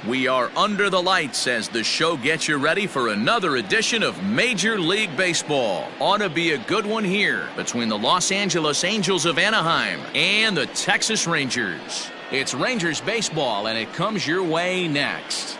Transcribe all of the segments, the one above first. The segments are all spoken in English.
We are under the lights as the show gets you ready for another edition of Major League Baseball. Ought to be a good one here between the Los Angeles Angels of Anaheim and the Texas Rangers. It's Rangers baseball, and it comes your way next.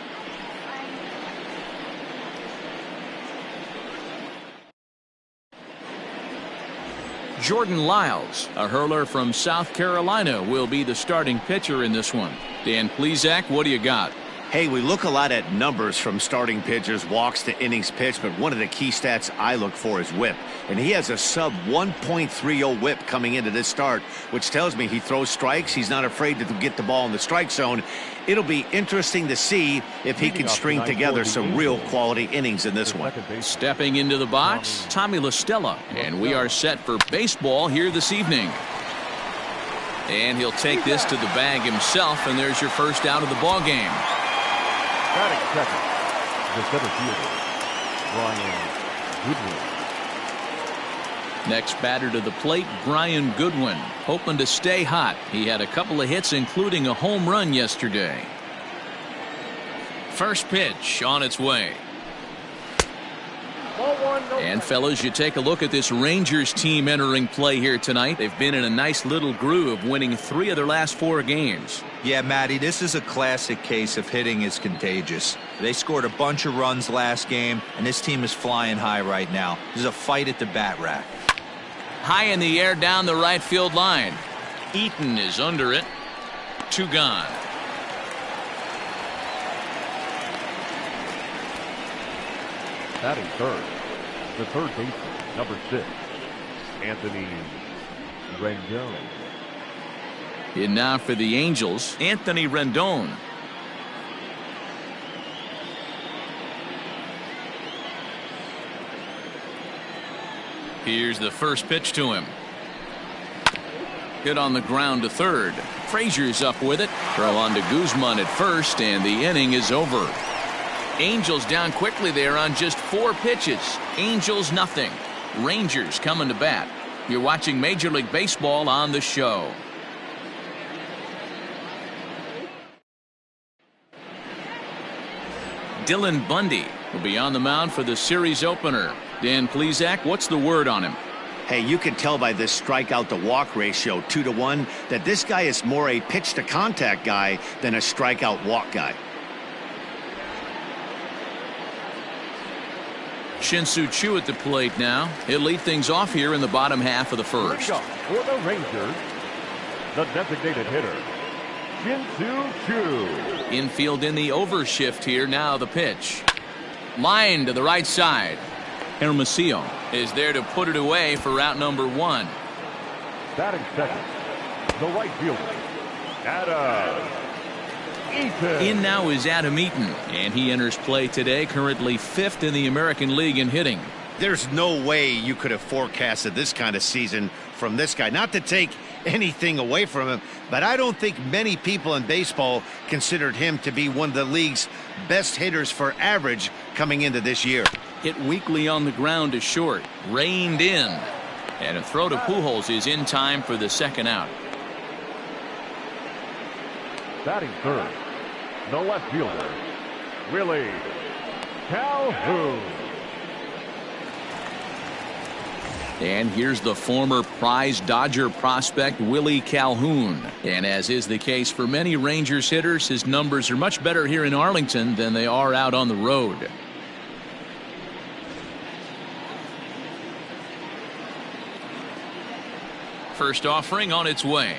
Jordan Lyles, a hurler from South Carolina, will be the starting pitcher in this one. Dan Plesac, what do you got? Hey, we look a lot at numbers from starting pitchers, walks to innings pitched, but one of the key stats I look for is whip. And he has a sub 1.30 whip coming into this start, which tells me he throws strikes. He's not afraid to get the ball in the strike zone. It'll be interesting to see if he can string together some real quality innings in this one. Stepping into the box, Tommy La Stella, and we are set for baseball here this evening. And he'll take this to the bag himself, and there's your first out of the ball game. Batting second, the center fielder, Brian Goodwin. Next batter to the plate, Brian Goodwin, hoping to stay hot. He had a couple of hits, including a home run yesterday. First pitch on its way. And fellas, you take a look at this Rangers team entering play here tonight. They've been in a nice little groove, winning 3 of their last 4 games. Yeah, Matty, this is a classic case of hitting is contagious. They scored a bunch of runs last game, and this team is flying high right now. There's a fight at the bat rack. High in the air down the right field line. Eaton is under it. 2 gone. Batting third, the third baseman, number 6, Anthony Rendon. And now for the Angels, Anthony Rendon. Here's the first pitch to him. Hit on the ground to third. Frazier's up with it. Throw on to Guzman at first, and the inning is over. Angels down quickly there on just 4 pitches. Angels nothing. Rangers coming to bat. You're watching Major League Baseball on the show. Dylan Bundy will be on the mound for the series opener. Dan Plesac, what's the word on him? Hey, you can tell by this strikeout to walk ratio 2-to-1 that this guy is more a pitch to contact guy than a strikeout walk guy. Shin-Soo Choo at the plate now. He'll lead things off here in the bottom half of the first. For the Rangers, the designated hitter, Shin-Soo Choo. Infield in the overshift here. Now the pitch. Line to the right side. Hermosillo is there to put it away for out number 1. Batting second, the right fielder, Adam Eaton. In now is Adam Eaton, and he enters play today, currently 5th in the American League in hitting. There's no way you could have forecasted this kind of season from this guy. Not to take anything away from him, but I don't think many people in baseball considered him to be one of the league's best hitters for average coming into this year. Hit weakly on the ground to short. Reined in. And a throw to Pujols is in time for the second out. Batting third, the left fielder, Willie Calhoun. And here's the former prize Dodger prospect Willie Calhoun. And as is the case for many Rangers hitters, his numbers are much better here in Arlington than they are out on the road. First offering on its way.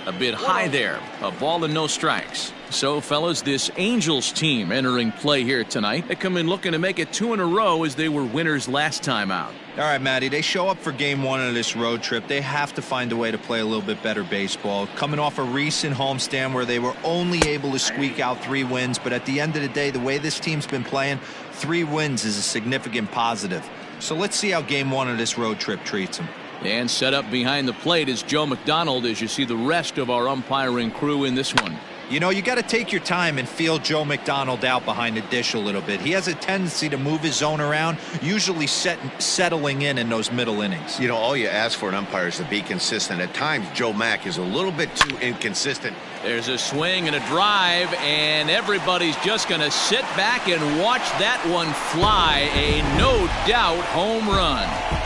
A bit high there. A ball and no strikes. So, fellas, this Angels team entering play here tonight. They come in looking to make it 2 in a row as they were winners last time out. All right, Matty, they show up for game 1 of this road trip. They have to find a way to play a little bit better baseball. Coming off a recent homestand where they were only able to squeak out 3 wins. But at the end of the day, the way this team's been playing, 3 wins is a significant positive. So let's see how game 1 of this road trip treats them. And set up behind the plate is Joe McDonald as you see the rest of our umpiring crew in this one. You know, you got to take your time and feel Joe McDonald out behind the dish a little bit. He has a tendency to move his zone around, usually settling in those middle innings. You know, all you ask for an umpire is to be consistent. At times, Joe Mack is a little bit too inconsistent. There's a swing and a drive, and everybody's just going to sit back and watch that one fly. A no-doubt home run.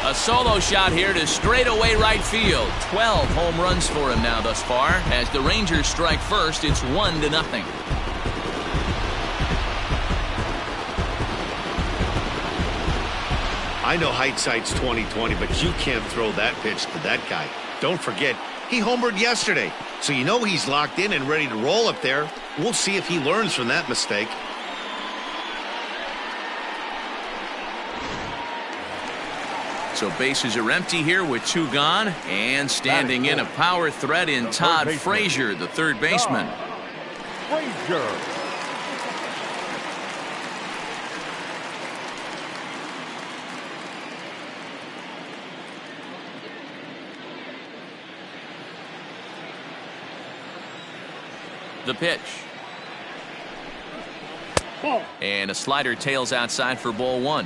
A solo shot here to straightaway right field. 12 home runs for him now thus far. As the Rangers strike first, it's 1-0. I know hindsight's 20/20, but you can't throw that pitch to that guy. Don't forget, he homered yesterday, so you know he's locked in and ready to roll up there. We'll see if he learns from that mistake. So bases are empty here with 2 gone, and standing in a power threat in Todd Frazier, the third baseman. Frazier. The pitch. Ball. And a slider tails outside for ball 1.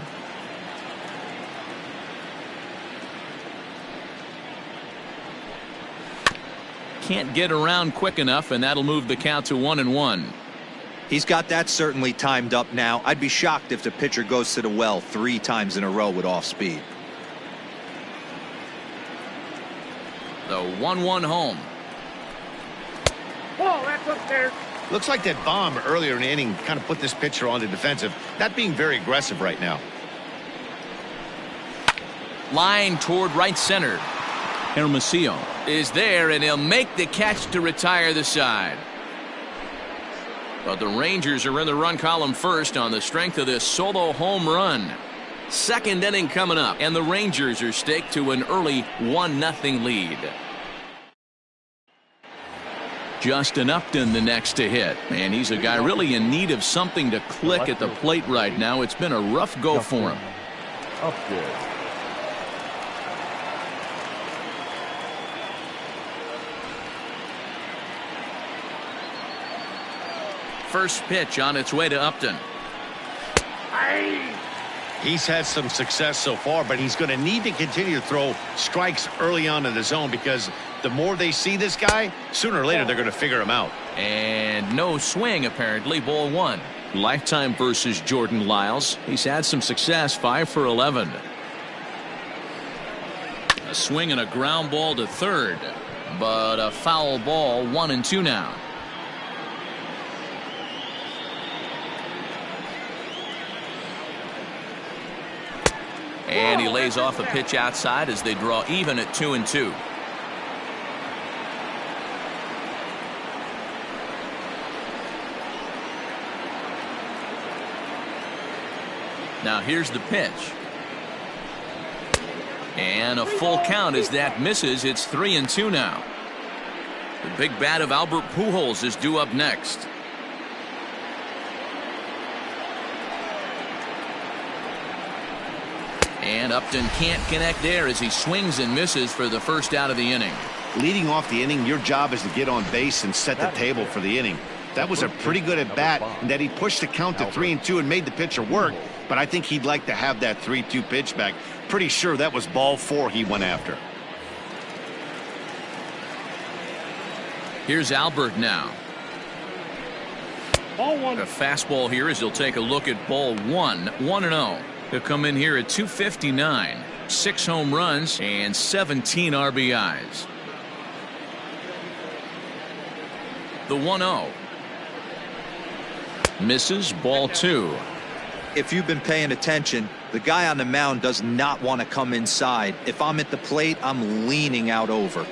Can't get around quick enough, and that'll move the count to 1-1. He's got that certainly timed up now. I'd be shocked if the pitcher goes to the well 3 times in a row with off speed. The 1-1 home. Ball, that's up there. Looks like that bomb earlier in the inning kind of put this pitcher on the defensive. Not being very aggressive right now. Line toward right center. Hermosillo is there, and he'll make the catch to retire the side. But the Rangers are in the run column first on the strength of this solo home run. Second inning coming up, and the Rangers are staked to an early 1-0 lead. Justin Upton the next to hit, and he's a guy really in need of something to click at the plate right now. It's been a rough go for him. Upton. First pitch on its way to Upton. He's had some success so far, but he's going to need to continue to throw strikes early on in the zone, because the more they see this guy, sooner or later they're going to figure him out. And no swing, apparently. Ball 1. Lifetime versus Jordan Lyles. He's had some success, 5 for 11. A swing and a ground ball to third, but a foul ball. 1-2 now. And he lays off a pitch outside as they draw even at 2-2. Now here's the pitch. And a full count as that misses. It's 3-2 now. The big bat of Albert Pujols is due up next. And Upton can't connect there as he swings and misses for the first out of the inning. Leading off the inning, your job is to get on base and set the table for the inning. That was a pretty good at bat, and that he pushed the count to 3-2 and made the pitcher work. But I think he'd like to have that 3-2 pitch back. Pretty sure that was ball 4 he went after. Here's Albert now. Ball 1. A fastball here as he'll take a look at ball 1. 1-0. He'll come in here at 259. 6 home runs and 17 RBIs. The 1-0. Misses. Ball 2. If you've been paying attention, the guy on the mound does not want to come inside. If I'm at the plate, I'm leaning out over.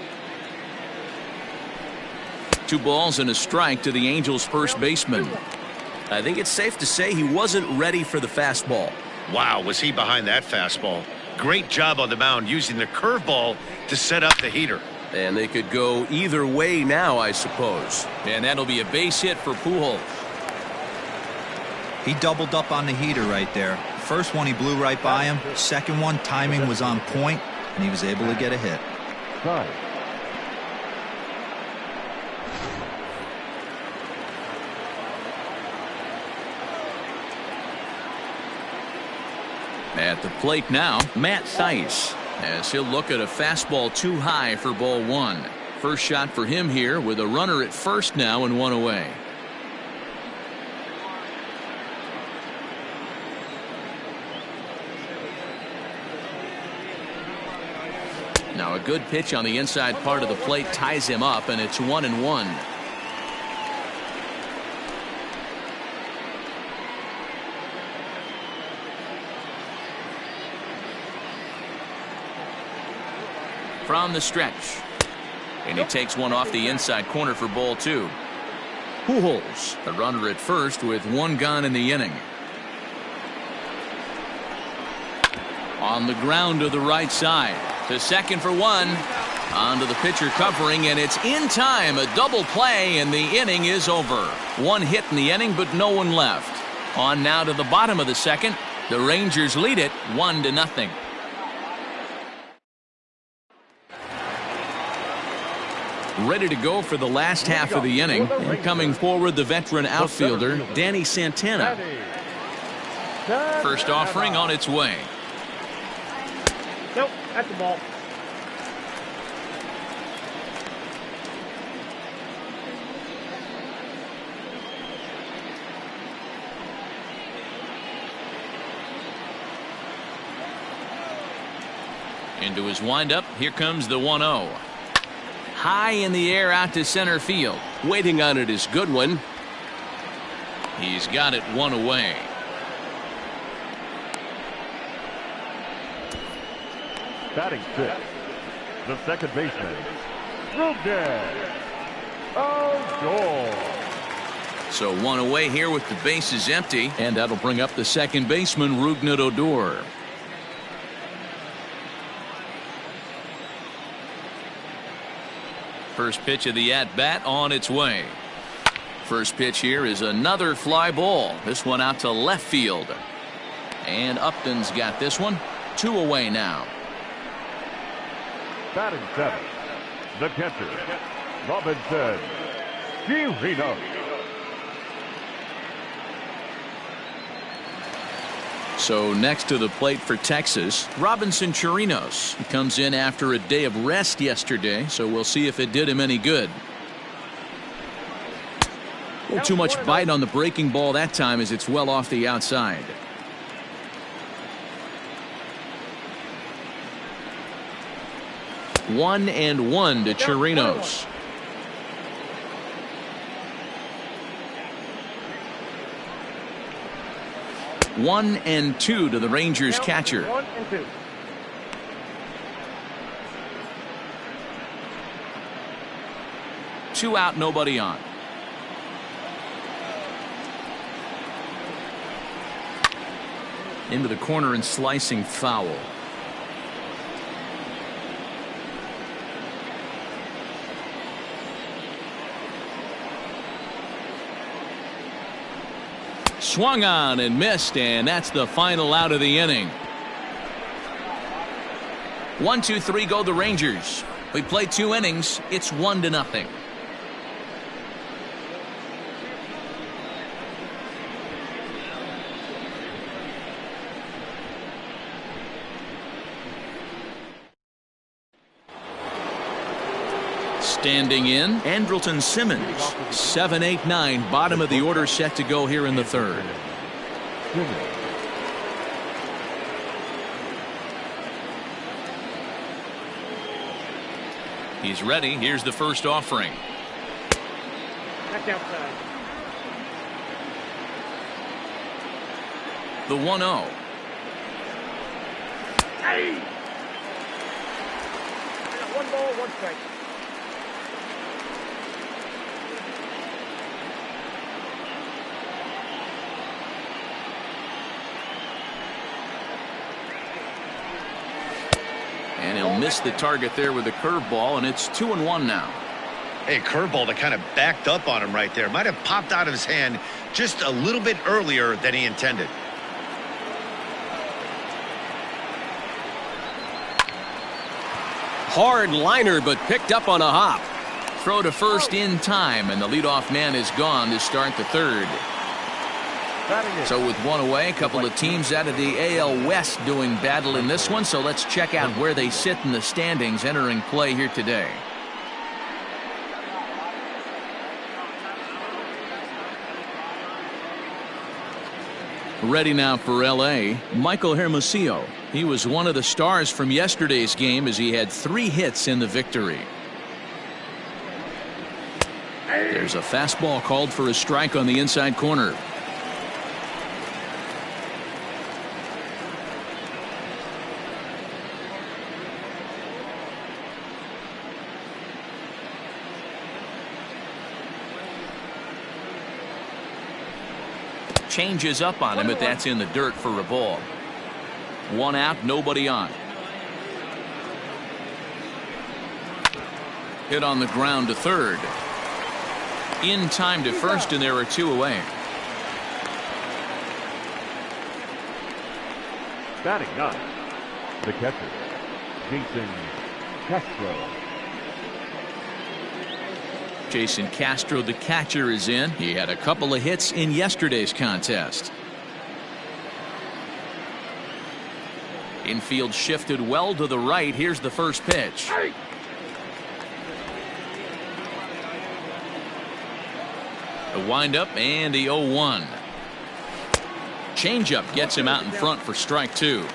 2 balls and a strike to the Angels' first baseman. I think it's safe to say he wasn't ready for the fastball. Wow, was he behind that fastball. Great job on the mound using the curveball to set up the heater. And they could go either way now, I suppose. And that'll be a base hit for Pujols. He doubled up on the heater right there. First one he blew right by him. Second one, timing was on point, and he was able to get a hit. outside. At the plate now, Matt Thaiss, as he'll look at a fastball too high for ball one. First shot for him here with a runner at first now and one away. Now a good pitch on the inside part of the plate ties him up, and it's 1-1. From the stretch, and he takes one off the inside corner for ball two. Pujols, the runner at first with one gone in the inning. On the ground to the right side, to second for one. On to the pitcher covering, and it's in time. A double play, and the inning is over. One hit in the inning, but no one left. On now to the bottom of the second. The Rangers lead it 1-0. Ready to go for the last half of the inning. And coming forward, the veteran outfielder, Danny Santana. First offering on its way. Nope, that's the ball. Into his windup, here comes the 1-0. High in the air out to center field. Waiting on it is Goodwin. He's got it one away. Batting fifth, the second baseman, Rougned Odor. So one away here with the bases empty, and that'll bring up the second baseman, Rougned Odor. First pitch of the at-bat on its way. First pitch here is another fly ball. This one out to left field. And Upton's got this one. Two away now. Batting seventh, the catcher, Robinson Chirinos. So next to the plate for Texas, Robinson Chirinos. He comes in after a day of rest yesterday, so we'll see if it did him any good. Well, too much bite on the breaking ball that time as it's well off the outside. One and one to Chirinos. One and two to the Rangers catcher. 1 and 2. Two out, nobody on. Into the corner and slicing foul. Swung on and missed, and that's the final out of the inning. 1-2-3 go the Rangers. We played 2 innings. It's 1-0. Standing in, Andrelton Simmons. 7-8-9, bottom of the order, set to go here in the third. He's ready. Here's the first offering. Back outside. The 1-0. Hey! One ball, one strike. And he'll miss the target there with a curveball, and it's 2-1 now. Hey, curveball that kind of backed up on him right there. Might have popped out of his hand just a little bit earlier than he intended. Hard liner, but picked up on a hop. Throw to first in time, and the leadoff man is gone to start the third. So with one away, a couple of teams out of the AL West doing battle in this one. So let's check out where they sit in the standings entering play here today. Ready now for LA, Michael Hermosillo. He was one of the stars from yesterday's game as he had 3 hits in the victory. There's a fastball called for a strike on the inside corner. Changes up on him, but that's in the dirt for a ball. 1 out, nobody on. Hit on the ground to third. In time to first, and there are 2 away. Batting 9, the catcher, Jason Castro. Jason Castro, the catcher, is in. He had a couple of hits in yesterday's contest. Infield shifted well to the right. Here's the first pitch. The windup and the 0-1. Changeup gets him out in front for strike 2.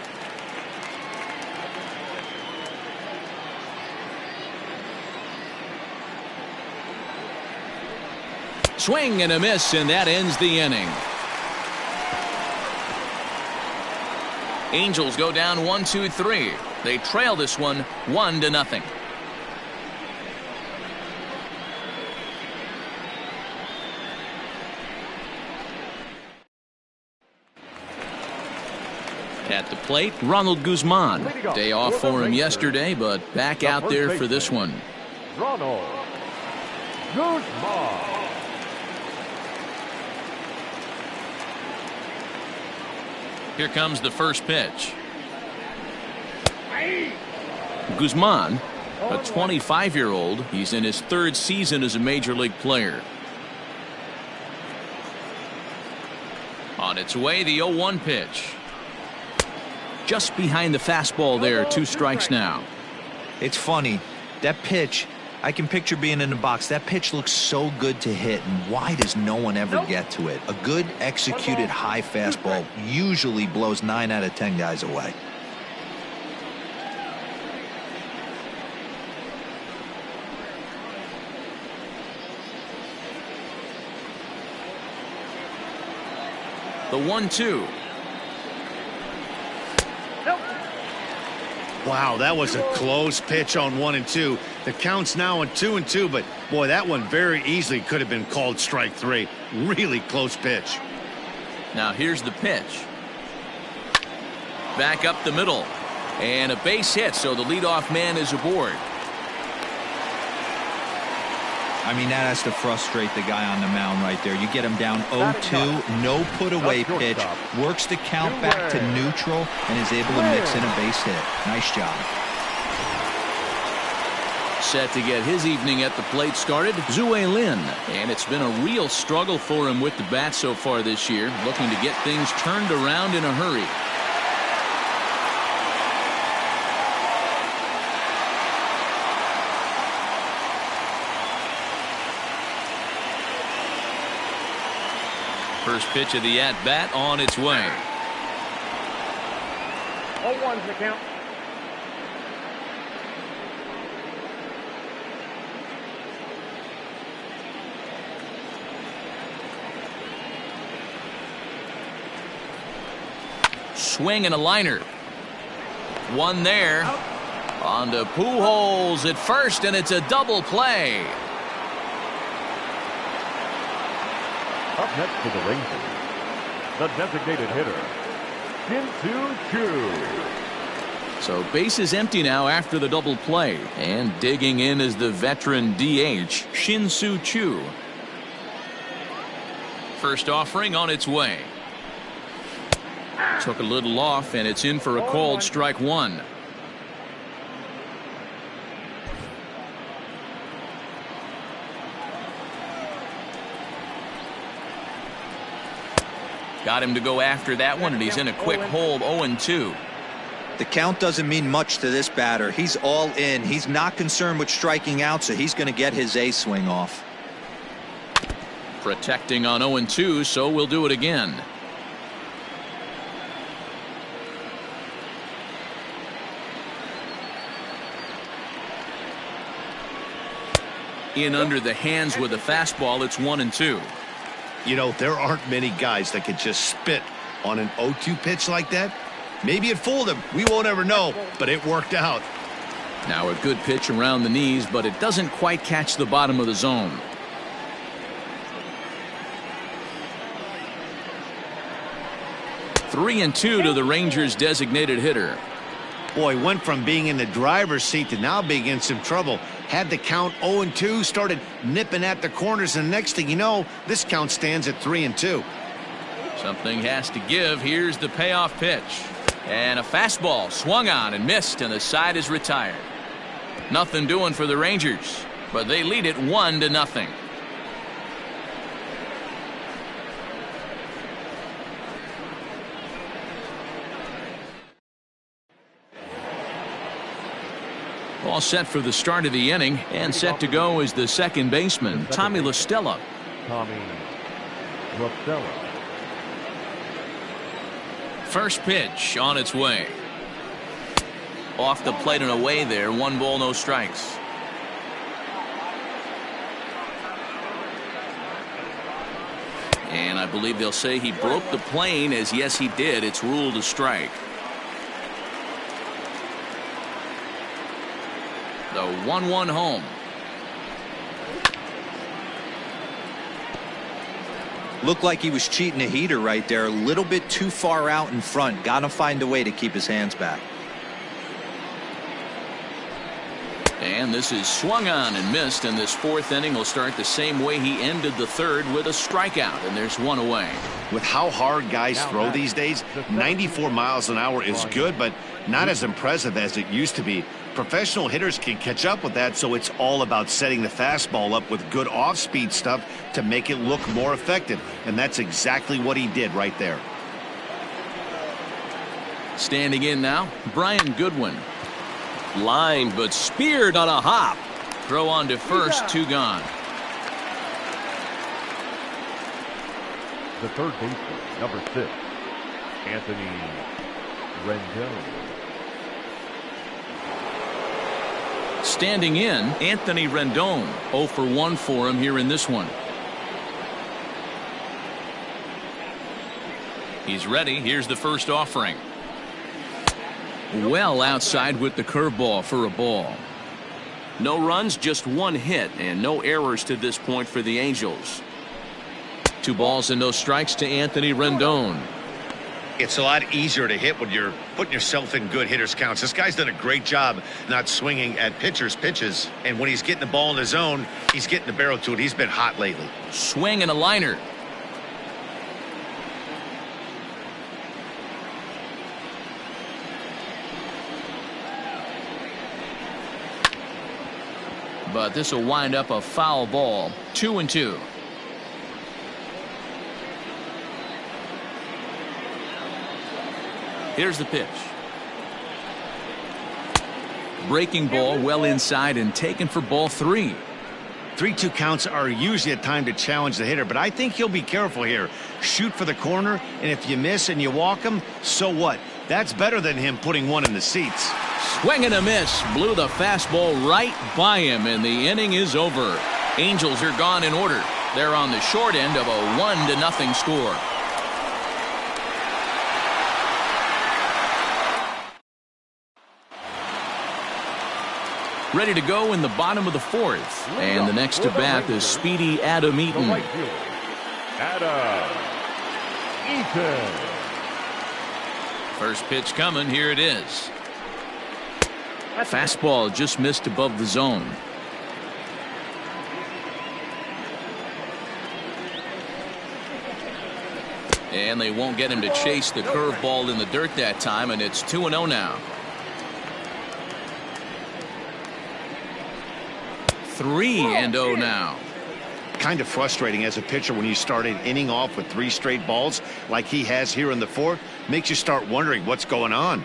Swing and a miss, and that ends the inning. Angels go down 1-2-3. They trail this one 1-0. At the plate, Ronald Guzman. Day off for him yesterday, but back out there for this one. Ronald Guzman. Here comes the first pitch. Guzman, a 25-year-old. He's in his 3rd season as a major league player. On its way, the 0-1 pitch. Just behind the fastball there. 2 strikes now. It's funny. That pitch, I can picture being in the box. That pitch looks so good to hit, and why does no one ever get to it? A good executed high fastball usually blows 9 out of 10 guys away. The 1-2. Wow, that was a close pitch on 1 and 2. The count's now on 2 and 2, but boy, that one very easily could have been called strike 3. Really close pitch. Now here's the pitch. Back up the middle, and a base hit, so the leadoff man is aboard. I mean, that has to frustrate the guy on the mound right there. You get him down 0-2, no put-away pitch, works the count back to neutral, and is able to mix in a base hit. Nice job. Set to get his evening at the plate started, Zue Lin. And it's been a real struggle for him with the bat so far this year, looking to get things turned around in a hurry. First pitch of the at-bat on its way. 0-1's the count. Swing and a liner. One there. On to Pujols at first, and it's a double play. Up next for the Rangers, the designated hitter, Shin-Soo Choo. So base is empty now after the double play, and digging in is the veteran DH, Shin-Soo Choo. First offering on its way. Took a little off, and it's in for a called strike 1. Got him to go after that one, and he's in a quick hole, 0-2. The count doesn't mean much to this batter. He's all in. He's not concerned with striking out, so he's going to get his A swing off. Protecting on 0-2, so we'll do it again. In under the hands with a fastball, it's 1-2. You know, there aren't many guys that could just spit on an 0-2 pitch like that. Maybe it fooled him. We won't ever know, but it worked out. Now a good pitch around the knees, but it doesn't quite catch the bottom of the zone. Three and 2 to the Rangers' designated hitter. Boy, went from being in the driver's seat to now being in some trouble. Had the count 0-2, started nipping at the corners, and next thing you know, this count stands at 3-2. Something has to give. Here's the payoff pitch. And a fastball swung on and missed, and the side is retired. Nothing doing for the Rangers, but they lead it 1-0. All set for the start of the inning, and set to go is the second baseman, Tommy La Stella. Tommy La Stella. First pitch on its way. Off the plate and away there. 1 ball, no strikes. And I believe they'll say he broke the plane, as yes he did. It's ruled a strike. The 1-1 home. Looked like he was cheating a heater right there. A little bit too far out in front. Got to find a way to keep his hands back. And this is swung on and missed, and this fourth inning will start the same way he ended the third, with a strikeout, and there's one away. With how hard guys throw these days, 94 miles an hour is good, but not as impressive as it used to be. Professional hitters can catch up with that, so it's all about setting the fastball up with good off-speed stuff to make it look more effective, and that's exactly what he did right there. Standing in now, Brian Goodwin. Lined but speared on a hop. Throw on to first, 2 gone. The third baseman, number 6, Anthony Rendon. Standing in, Anthony Rendon. 0 for 1 for him here in this one. He's ready. Here's the first offering. Well outside with the curveball for a ball. No runs, just 1 hit, and no errors to this point for the Angels. 2 balls and no strikes to Anthony Rendon. It's a lot easier to hit when you're putting yourself in good hitters counts. This guy's done a great job not swinging at pitchers' pitches, and when he's getting the ball in the zone, he's getting the barrel to it. He's been hot lately. Swing and a liner. But this will wind up a foul ball. 2-2. Here's the pitch. Breaking ball well inside and taken for ball 3. 3-2 counts are usually a time to challenge the hitter, but I think he'll be careful here. Shoot for the corner, and if you miss and you walk him, so what? That's better than him putting one in the seats. Swing and a miss. Blew the fastball right by him, and the inning is over. Angels are gone in order. They're on the short end of a 1-0 score. Ready to go in the bottom of the 4th. And the next to bat is speedy Adam Eaton. Adam Eaton. First pitch coming. Here it is. Fastball just missed above the zone. And they won't get him to chase the curveball in the dirt that time, and it's 2-0 now. 3-0 now. kind of frustrating as a pitcher when you start an inning off with 3 straight balls like he has here in the 4th. Makes you start wondering what's going on.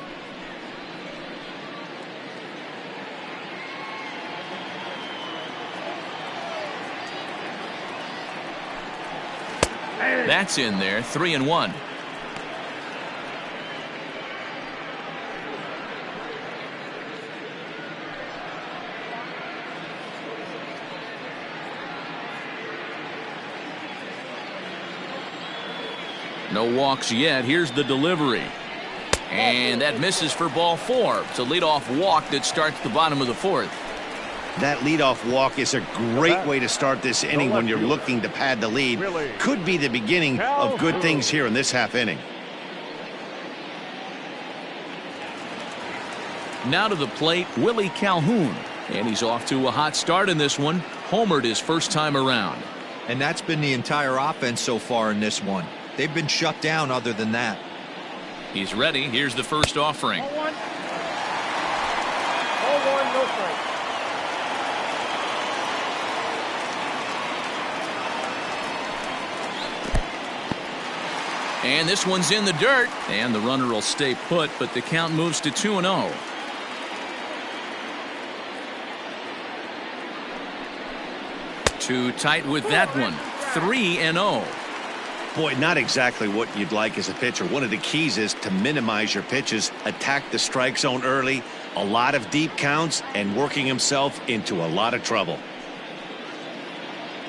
That's in there, 3-1. No walks yet. Here's the delivery. And that misses for ball 4. It's a leadoff walk that starts the bottom of the 4th. That leadoff walk is a great way to start this inning when you're looking to pad the lead. Could be the beginning of good things here in this half inning. Now to the plate, Willie Calhoun. And he's off to a hot start in this one. Homered his first time around. And that's been the entire offense so far in this one. They've been shut down other than that. He's ready. Here's the first offering. 0-1. 0-1, no strike. And this one's in the dirt. And the runner will stay put, but the count moves to 2-0. Too tight with that one. 3-0. Boy, not exactly what you'd like as a pitcher. One of the keys is to minimize your pitches, attack the strike zone early, a lot of deep counts, and working himself into a lot of trouble.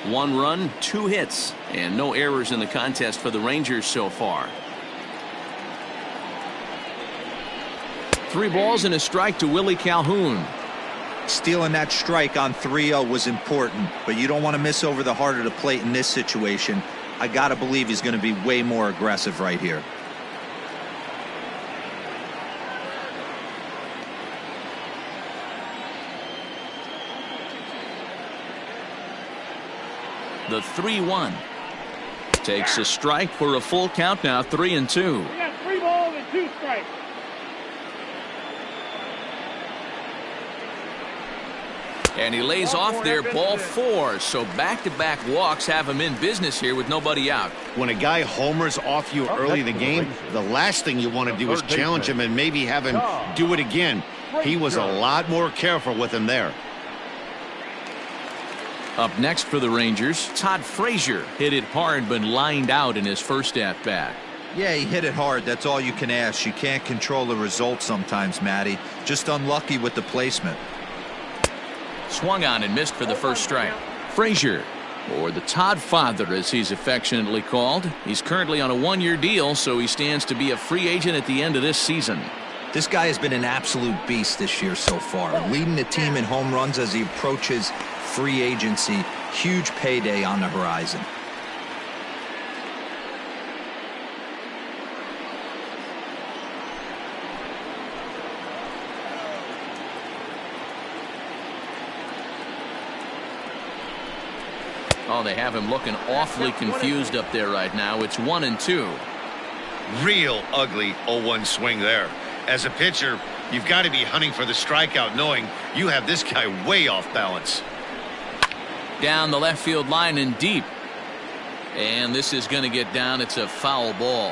1 run, 2 hits, and no errors in the contest for the Rangers so far. 3 balls and a strike to Willie Calhoun. Stealing that strike on 3-0 was important, but you don't want to miss over the heart of the plate in this situation. I got to believe he's going to be way more aggressive right here. The 3-1. Takes a strike for a full count now, 3-2. We got 3 balls and 2 strikes. And he lays off there, ball 4. So back-to-back walks have him in business here with nobody out. When a guy homers off you early in the game, the last thing you want to do is challenge him and maybe have him do it again. He was a lot more careful with him there. Up next for the Rangers, Todd Frazier hit it hard but lined out in his first at-bat. Yeah, he hit it hard. That's all you can ask. You can't control the result sometimes, Matty. Just unlucky with the placement. Swung on and missed for the first strike. Frazier, or the Todd Father as he's affectionately called. He's currently on a 1-year deal, so he stands to be a free agent at the end of this season. This guy has been an absolute beast this year so far, leading the team in home runs as he approaches free agency. Huge payday on the horizon. Oh, they have him looking awfully confused up there right now. It's 1-2. Real ugly 0-1 swing there. As a pitcher, you've got to be hunting for the strikeout, knowing you have this guy way off balance. Down the left field line and deep. And this is going to get down. It's a foul ball.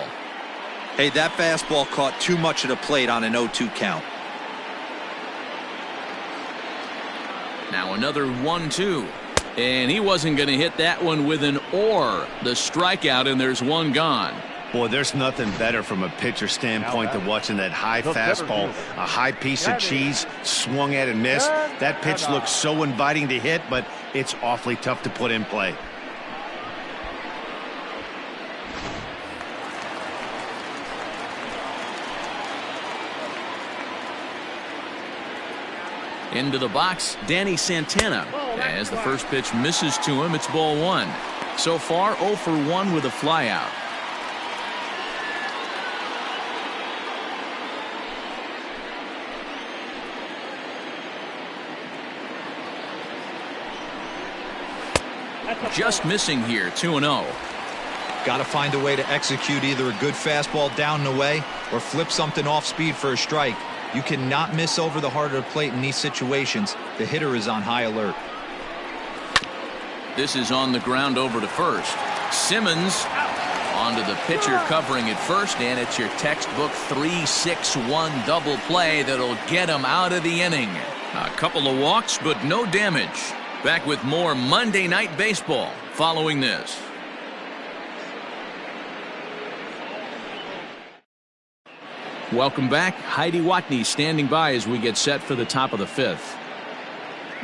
Hey, that fastball caught too much of the plate on an 0-2 count. Now another 1-2. And he wasn't going to hit that one with an or. The strikeout, and there's one gone. Boy, there's nothing better from a pitcher standpoint than watching that high fastball, a high piece of cheese, swung at and missed. That pitch looks so inviting to hit, but it's awfully tough to put in play. Into the box, Danny Santana. As the first pitch misses to him, it's ball 1. So far, 0 for 1 with a flyout. Just missing here, 2-0. Got to find a way to execute either a good fastball down the way or flip something off speed for a strike. You cannot miss over the heart of the plate in these situations. The hitter is on high alert. This is on the ground over to first. Simmons onto the pitcher covering at first, and it's your textbook 3-6-1 double play that'll get him out of the inning. A couple of walks, but no damage. Back with more Monday Night Baseball following this. Welcome back. Heidi Watney standing by as we get set for the top of the fifth.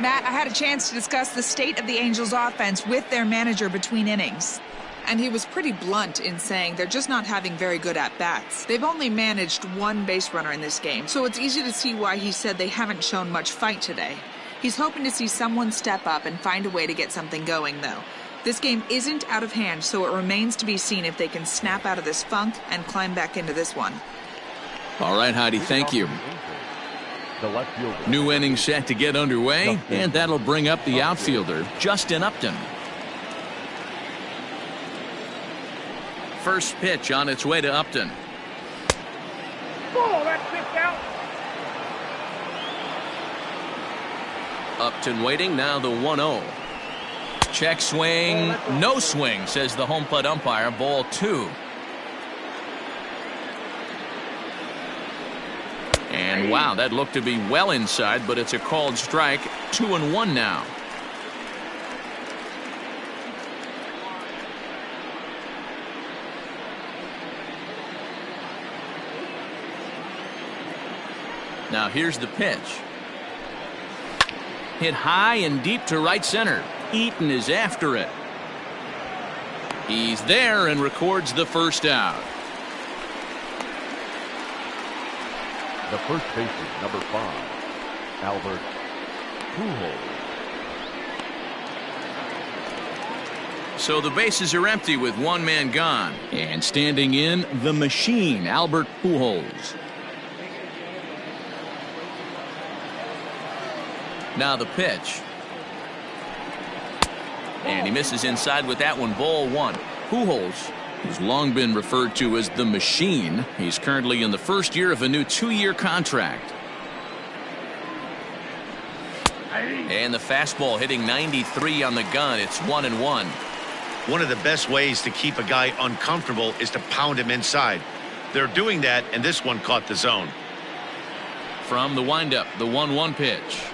Matt, I had a chance to discuss the state of the Angels offense with their manager between innings. And he was pretty blunt in saying they're just not having very good at-bats. They've only managed one base runner in this game, so it's easy to see why he said they haven't shown much fight today. He's hoping to see someone step up and find a way to get something going, though. This game isn't out of hand, so it remains to be seen if they can snap out of this funk and climb back into this one. All right, Heidi, thank you. New inning set to get underway, and that'll bring up the outfielder, Justin Upton. First pitch on its way to Upton. Oh, that's pitched out. Upton waiting, now the 1-0. Check swing, no swing, says the home plate umpire, ball 2. And wow, that looked to be well inside, but it's a called strike. 2-1 now. Now here's the pitch. Hit high and deep to right center. Eaton is after it. He's there and records the first out. The first baseman, number 5, Albert Pujols. So the bases are empty with one man gone. And standing in, the machine, Albert Pujols. Now the pitch. And he misses inside with that one, ball 1. Pujols, who's long been referred to as the machine. He's currently in the first year of a new 2-year contract. And the fastball hitting 93 on the gun. It's 1-1. One of the best ways to keep a guy uncomfortable is to pound him inside. They're doing that, and this one caught the zone. From the windup, the 1-1 pitch.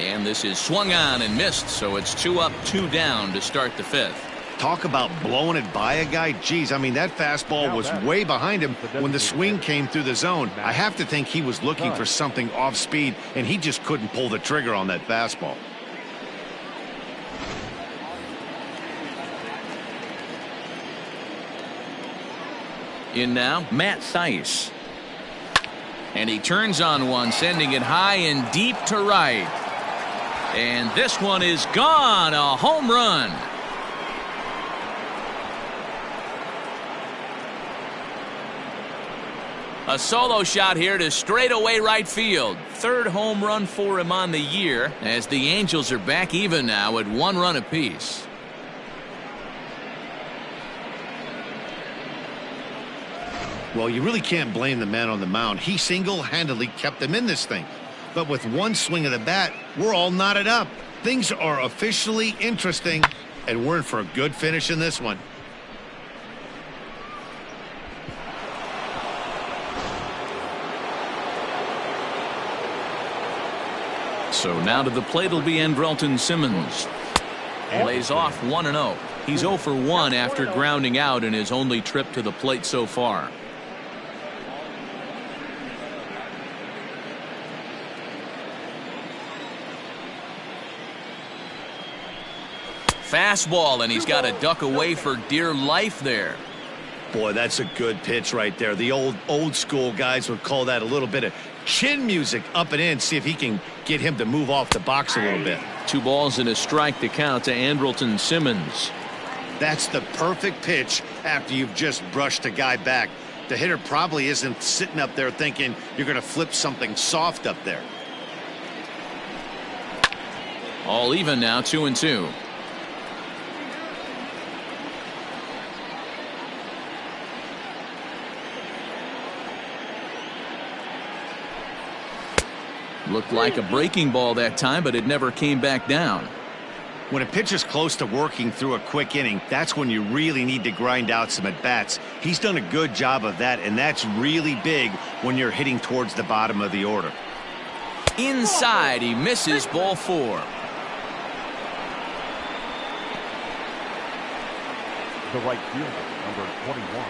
And this is swung on and missed, so it's 2 up, 2 down to start the fifth. Talk about blowing it by a guy. Geez, I mean, that fastball was way behind him when the swing came through the zone. I have to think he was looking for something off speed, and he just couldn't pull the trigger on that fastball. In now, Matt Thaiss. And he turns on one, sending it high and deep to right. And this one is gone, a home run. A solo shot here to straightaway right field. Third home run for him on the year, as the Angels are back even now at 1 run apiece. Well, you really can't blame the man on the mound. He single-handedly kept them in this thing. But with one swing of the bat, we're all knotted up. Things are officially interesting, and we're in for a good finish in this one. So now to the plate will be Andrelton Simmons. Lays off 1-0. He's 0 for 1 after grounding out in his only trip to the plate so far. Fastball, and he's got to duck away for dear life there. Boy, that's a good pitch right there. The old school guys would call that a little bit of chin music up and in. See if he can get him to move off the box a little bit. 2 balls and a strike to count to Andrelton Simmons. That's the perfect pitch after you've just brushed a guy back. The hitter probably isn't sitting up there thinking you're going to flip something soft up there. All even now, 2-2. Looked like a breaking ball that time, but it never came back down. When a pitcher's close to working through a quick inning, that's when you really need to grind out some at-bats. He's done a good job of that, and that's really big when you're hitting towards the bottom of the order. Inside, he misses, ball 4. The right fielder, number 21,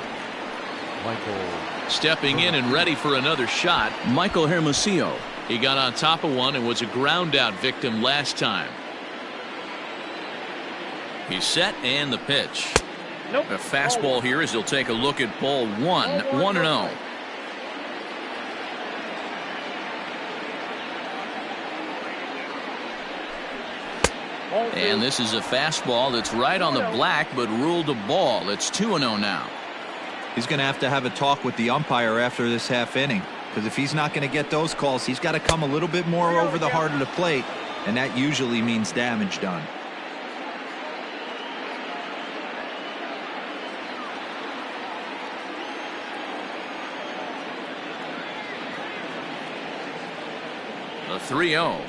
Michael. Stepping in and ready for another shot, Michael Hermosillo. He got on top of one and was a ground-out victim last time. He's set and the pitch. Nope. A fastball here as he'll take a look at ball 1, 1-0. And this is a fastball that's right on the black but ruled a ball. It's 2-0 now. He's going to have a talk with the umpire after this half inning, because if he's not going to get those calls, he's got to come a little bit more over the heart of the plate, and that usually means damage done. A 3-0.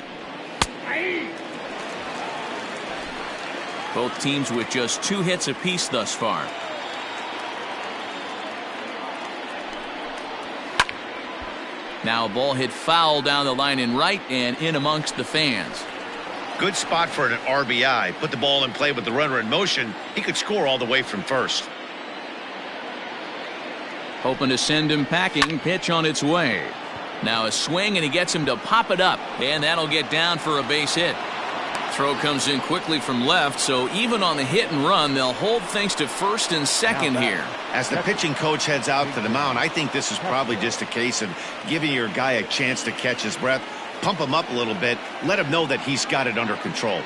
Both teams with just 2 hits apiece thus far. Now a ball hit foul down the line in right and in amongst the fans. Good spot for an RBI. Put the ball in play with the runner in motion. He could score all the way from first. Hoping to send him packing. Pitch on its way. Now a swing, and he gets him to pop it up, and that'll get down for a base hit. Throw comes in quickly from left, so even on the hit and run, they'll hold things to first and second here. As the pitching coach heads out to the mound, I think this is probably just a case of giving your guy a chance to catch his breath, pump him up a little bit, let him know that he's got it under control.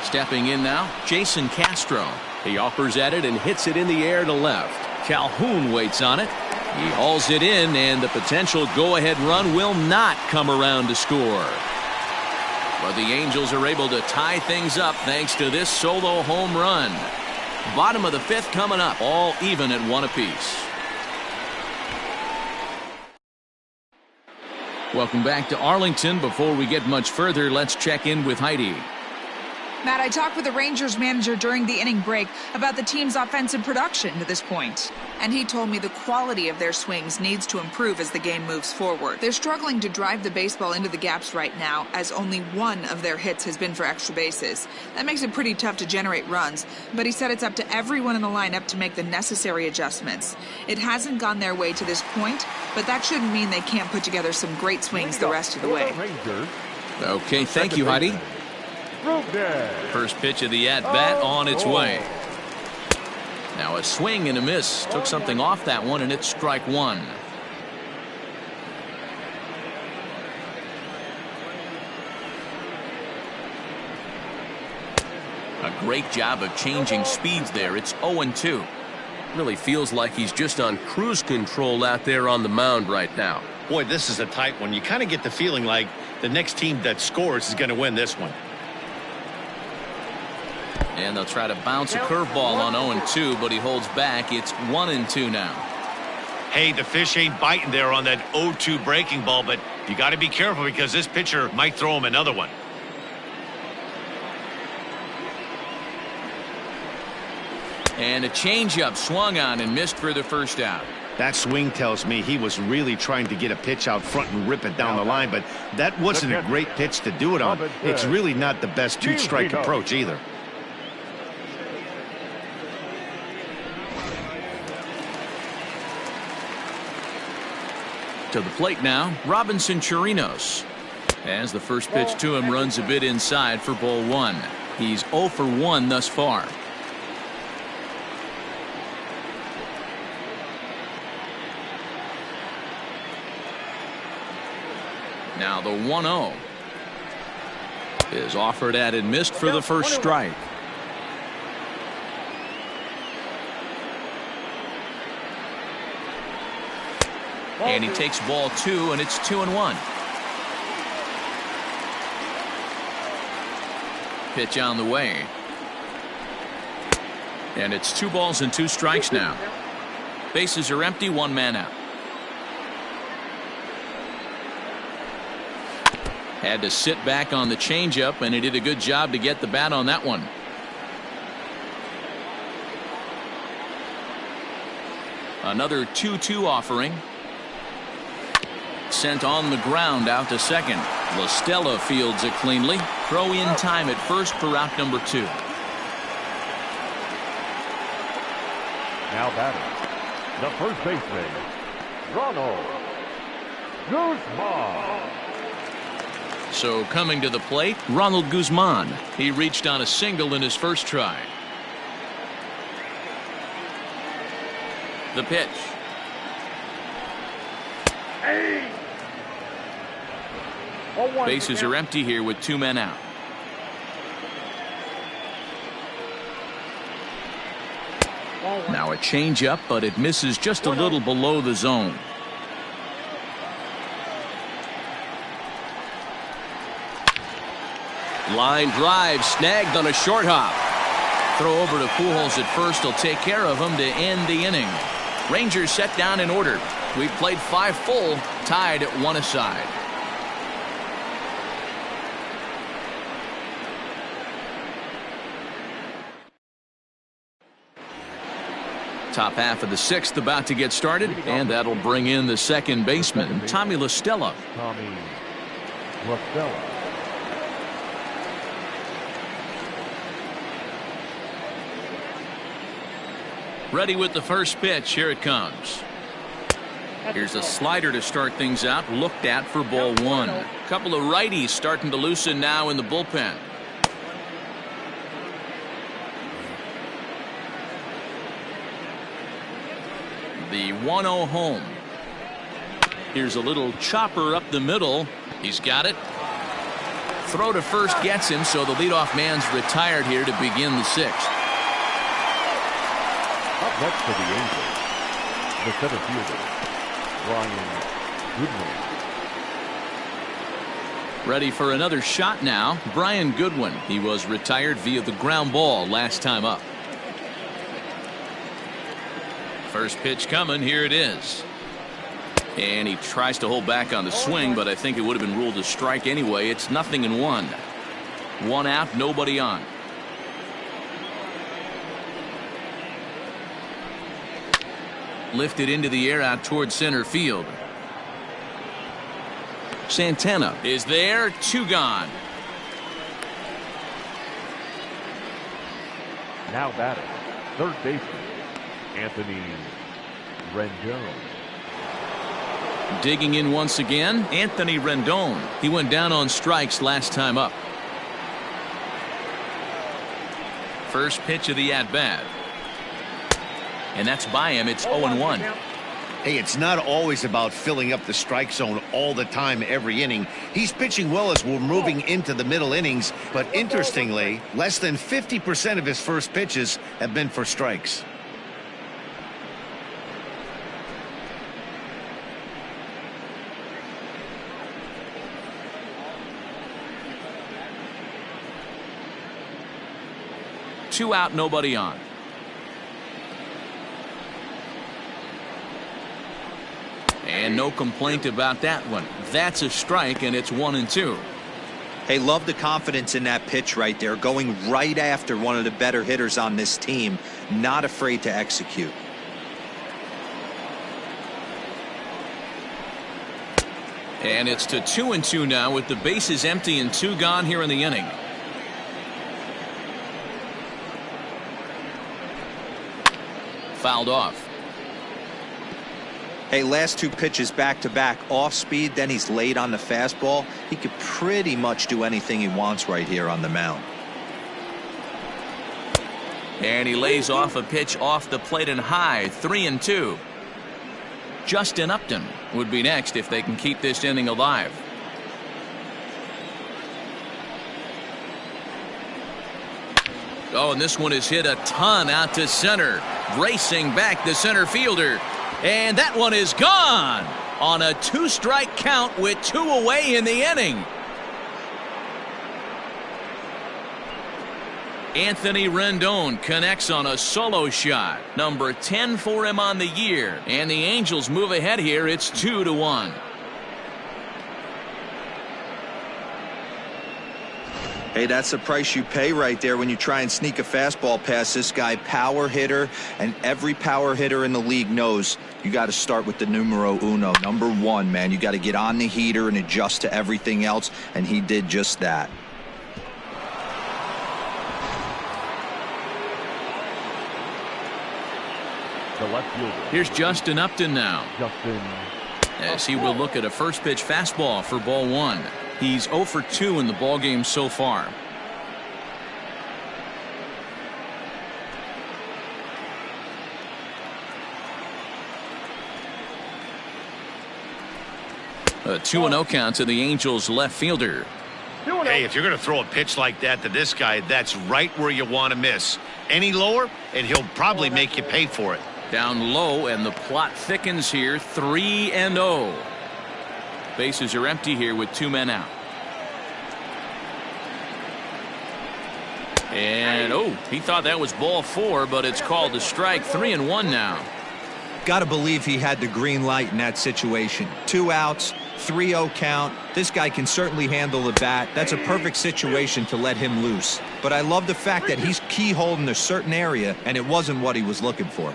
Stepping in now, Jason Castro. He offers at it and hits it in the air to left. Calhoun waits on it. He hauls it in, and the potential go-ahead run will not come around to score. But the Angels are able to tie things up thanks to this solo home run. Bottom of the 5th coming up, all even at 1 apiece. Welcome back to Arlington. Before we get much further, let's check in with Heidi. Matt, I talked with the Rangers manager during the inning break about the team's offensive production to this point, and he told me the quality of their swings needs to improve as the game moves forward. They're struggling to drive the baseball into the gaps right now, as only 1 of their hits has been for extra bases. That makes it pretty tough to generate runs, but he said it's up to everyone in the lineup to make the necessary adjustments. It hasn't gone their way to this point, but that shouldn't mean they can't put together some great swings the rest of the way. Okay, thank you, Heidi. First pitch of the at-bat on its way. Now a swing and a miss. Took something off that one, and it's strike 1. A great job of changing speeds there. It's 0-2. Really feels like he's just on cruise control out there on the mound right now. Boy, this is a tight one. You kind of get the feeling like the next team that scores is going to win this one. And they'll try to bounce a curveball on 0-2, but he holds back. It's 1-2 now. Hey, the fish ain't biting there on that 0-2 breaking ball, but you got to be careful because this pitcher might throw him another one. And a changeup swung on and missed for the first out. That swing tells me he was really trying to get a pitch out front and rip it down the line, but that wasn't a great pitch to do it on. It's really not the best 2-strike approach either. To the plate now, Robinson Chirinos. As the first pitch to him runs a bit inside for ball 1. He's 0 for 1 thus far. Now the 1-0 is offered at and missed for the first strike. And he takes ball 2, and it's 2-1. Pitch on the way. And it's 2 balls and 2 strikes now. Bases are empty, 1 man out. Had to sit back on the changeup, and he did a good job to get the bat on that one. Another 2-2 offering. Sent on the ground out to second. La Stella fields it cleanly. Throw in time at first for out number 2. Now batting, the first baseman, Ronald Guzman. So coming to the plate, Ronald Guzman. He reached on a single in his first try. The pitch. Bases are empty here with 2 men out. Now a changeup, but it misses just a little below the zone. Line drive snagged on a short hop. Throw over to Pujols at first will take care of him to end the inning. Rangers set down in order. We've played 5 full, tied at 1 aside. Top half of the 6th about to get started, and that'll bring in the second baseman, Tommy La Stella. Tommy La Stella. Ready with the first pitch. Here it comes. Here's a slider to start things out, looked at for ball 1. A couple of righties starting to loosen now in the bullpen. The 1-0 home. Here's a little chopper up the middle. He's got it. Throw to first gets him, so the leadoff man's retired here to begin the 6th. Up next for the Angels, the center fielder, Brian Goodwin. Ready for another shot now. Brian Goodwin. He was retired via the ground ball last time up. First pitch coming. Here it is. And he tries to hold back on the swing, but I think it would have been ruled a strike anyway. It's 0-1. 1 out, nobody on. Lifted into the air out towards center field. Santana is there. 2 gone. Now batting, third baseman, Anthony Rendon. Digging in once again, Anthony Rendon. He went down on strikes last time up. First pitch of the at-bat. And that's by him. It's 0-1. Hey, it's not always about filling up the strike zone all the time every inning. He's pitching well as we're moving into the middle innings, but interestingly, less than 50% of his first pitches have been for strikes. Two out, nobody on. And no complaint about that one. That's a strike, and it's 1-2. Hey, love the confidence in that pitch right there, going right after one of the better hitters on this team, not afraid to execute. And it's to 2-2 now with the bases empty and 2 gone here in the inning. Fouled off. Hey, last 2 pitches back-to-back off speed, then he's late on the fastball. He could pretty much do anything he wants right here on the mound. And he lays off a pitch off the plate and high. 3-2. Justin Upton would be next if they can keep this inning alive. Oh, and this one is hit a ton out to center. Racing back the center fielder. And that one is gone on a 2-strike count with 2 away in the inning. Anthony Rendon connects on a solo shot. Number 10 for him on the year. And the Angels move ahead here. It's 2-1. Hey, that's the price you pay right there when you try and sneak a fastball past this guy. Power hitter, and every power hitter in the league knows you got to start with the numero uno, number 1, man. You got to get on the heater and adjust to everything else, and he did just that. The left fielder. Here's Justin Upton now. Justin. As he will look at a first pitch fastball for ball 1. He's 0 for 2 in the ballgame so far. A 2-0 count to the Angels left fielder. Hey, if you're going to throw a pitch like that to this guy, that's right where you want to miss. Any lower, and he'll probably make you pay for it. Down low, and the plot thickens here. 3-0. Bases are empty here with 2 men out. And he thought that was ball 4, but it's called a strike. 3-1 now. Got to believe he had the green light in that situation. 2 outs, 3-0 count. This guy can certainly handle the bat. That's a perfect situation to let him loose. But I love the fact that he's keyholed in a certain area, and it wasn't what he was looking for.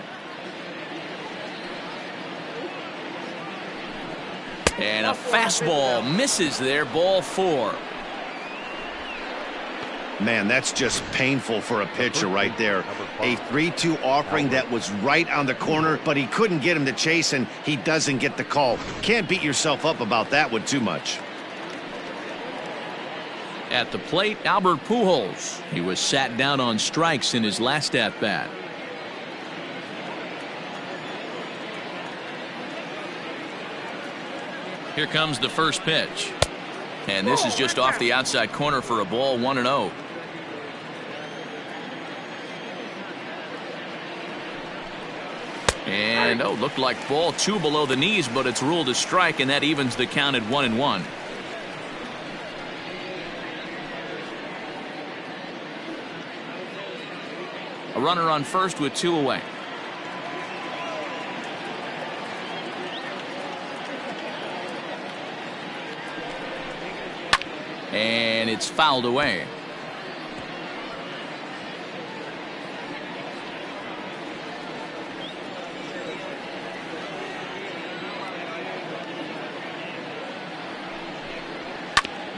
And a fastball misses there, ball 4. Man, that's just painful for a pitcher right there. A 3-2 offering that was right on the corner, but he couldn't get him to chase, and he doesn't get the call. Can't beat yourself up about that one too much. At the plate, Albert Pujols. He was sat down on strikes in his last at-bat. Here comes the first pitch. And this is just off the outside corner for a ball, 1-0. And looked like ball 2 below the knees, but it's ruled a strike, and that evens the count at 1-1. A runner on first with 2 away. And it's fouled away.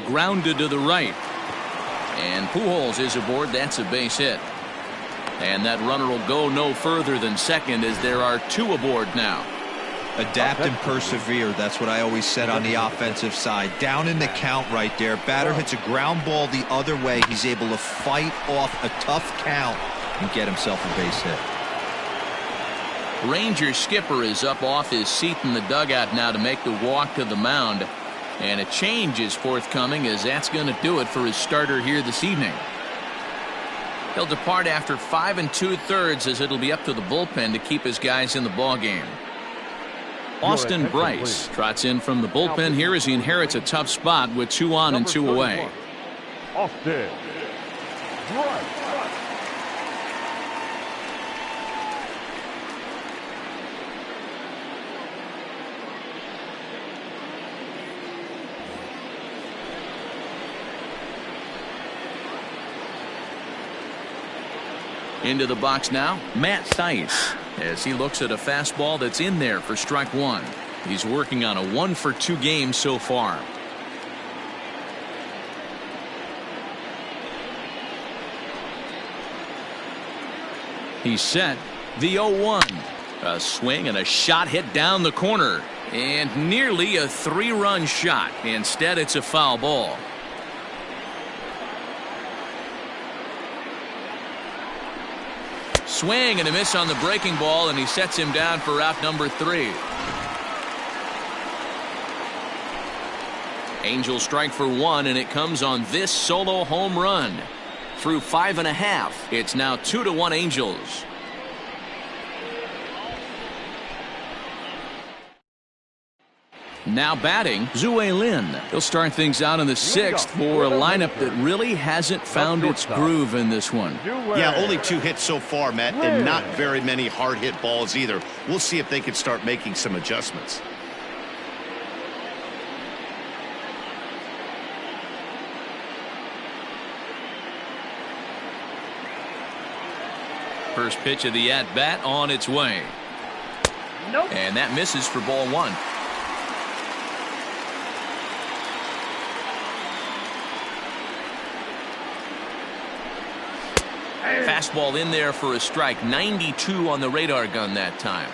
Grounded to the right. And Pujols is aboard. That's a base hit. And that runner will go no further than second, as there are 2 aboard now. Adapt and persevere. That's what I always said on the offensive side. Down in the count right there. Batter hits a ground ball the other way. He's able to fight off a tough count and get himself a base hit. Ranger skipper is up off his seat in the dugout now to make the walk to the mound. And a change is forthcoming, as that's going to do it for his starter here this evening. He'll depart after 5 2/3, as it'll be up to the bullpen to keep his guys in the ballgame. Austin Bryce trots in from the bullpen here as he inherits a tough spot with 2 on and 2 away. Austin Bryce. Into the box now, Matt Thaiss, as he looks at a fastball that's in there for strike 1. He's working on a 1-for-2 game so far. He's set. The 0-1. A swing and a shot hit down the corner. And nearly a 3-run shot. Instead, it's a foul ball. Swing and a miss on the breaking ball, and he sets him down for out number 3. Angels strike for 1, and it comes on this solo home run. Through 5 1/2, it's now 2-1 Angels. Now batting, Zue Lin. He'll start things out in the 6th for a lineup that really hasn't found its groove in this one. Yeah, only 2 hits so far, Matt, and not very many hard hit balls either. We'll see if they can start making some adjustments. First pitch of the at-bat on its way. Nope. And that misses for ball 1. Fastball in there for a strike. 92 on the radar gun that time.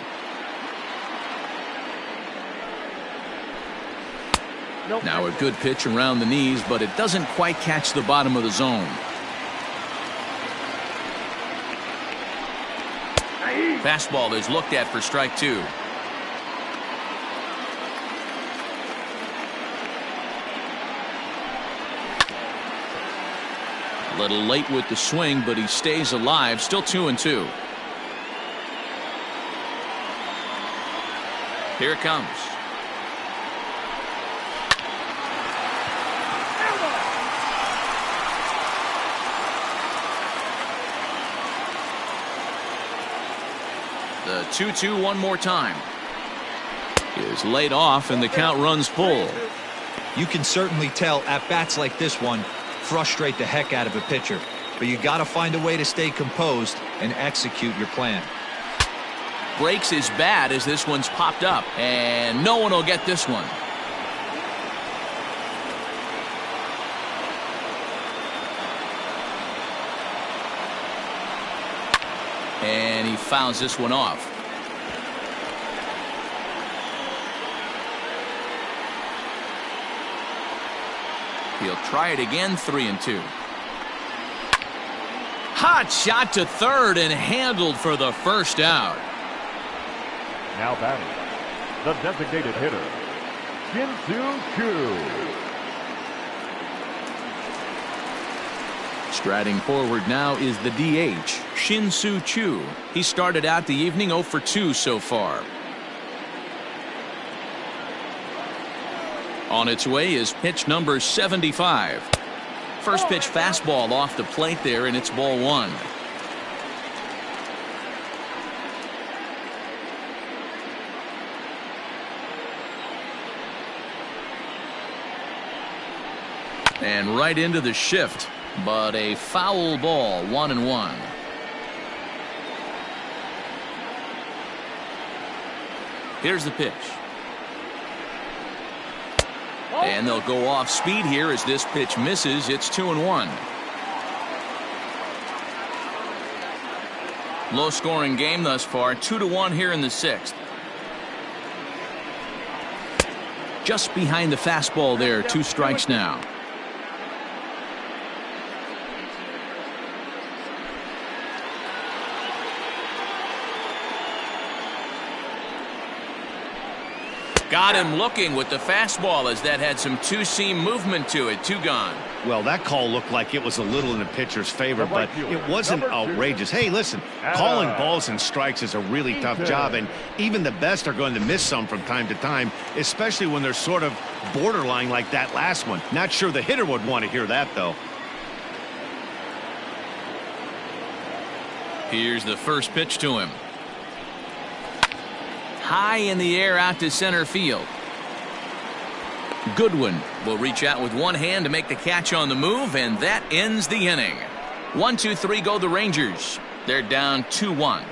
Nope. Now a good pitch around the knees, but it doesn't quite catch the bottom of the zone. Fastball is looked at for strike 2. A little late with the swing, but he stays alive. Still 2-2. Here it comes. The 2-2 one more time. Is laid off and the count runs full. You can certainly tell at bats like this one frustrate the heck out of a pitcher, but you got to find a way to stay composed and execute your plan. Breaks is bad as this one's popped up, and no one will get this one. And he fouls this one off. He'll try it again. 3-2. Hot shot to third and handled for the first out. Now batting, the designated hitter, Shin-Soo Choo. Striding forward now is the DH, Shin-Soo Choo. He started out the evening 0 for 2 so far. On its way is pitch number 75. First pitch fastball off the plate there, and it's ball 1. And right into the shift, but a foul ball. 1-1. Here's the pitch. And they'll go off speed here as this pitch misses. It's 2-1. Low scoring game thus far. 2-1 here in the 6th. Just behind the fastball there. 2 strikes now. Got him looking with the fastball as that had some two-seam movement to it. 2 gone. Well, that call looked like it was a little in the pitcher's favor, but it wasn't outrageous. Hey, listen, calling balls and strikes is a really tough job, and even the best are going to miss some from time to time, especially when they're sort of borderline like that last one. Not sure the hitter would want to hear that, though. Here's the first pitch to him. High in the air out to center field. Goodwin will reach out with one hand to make the catch on the move, and that ends the inning. 1-2-3 go the Rangers. They're down 2-1.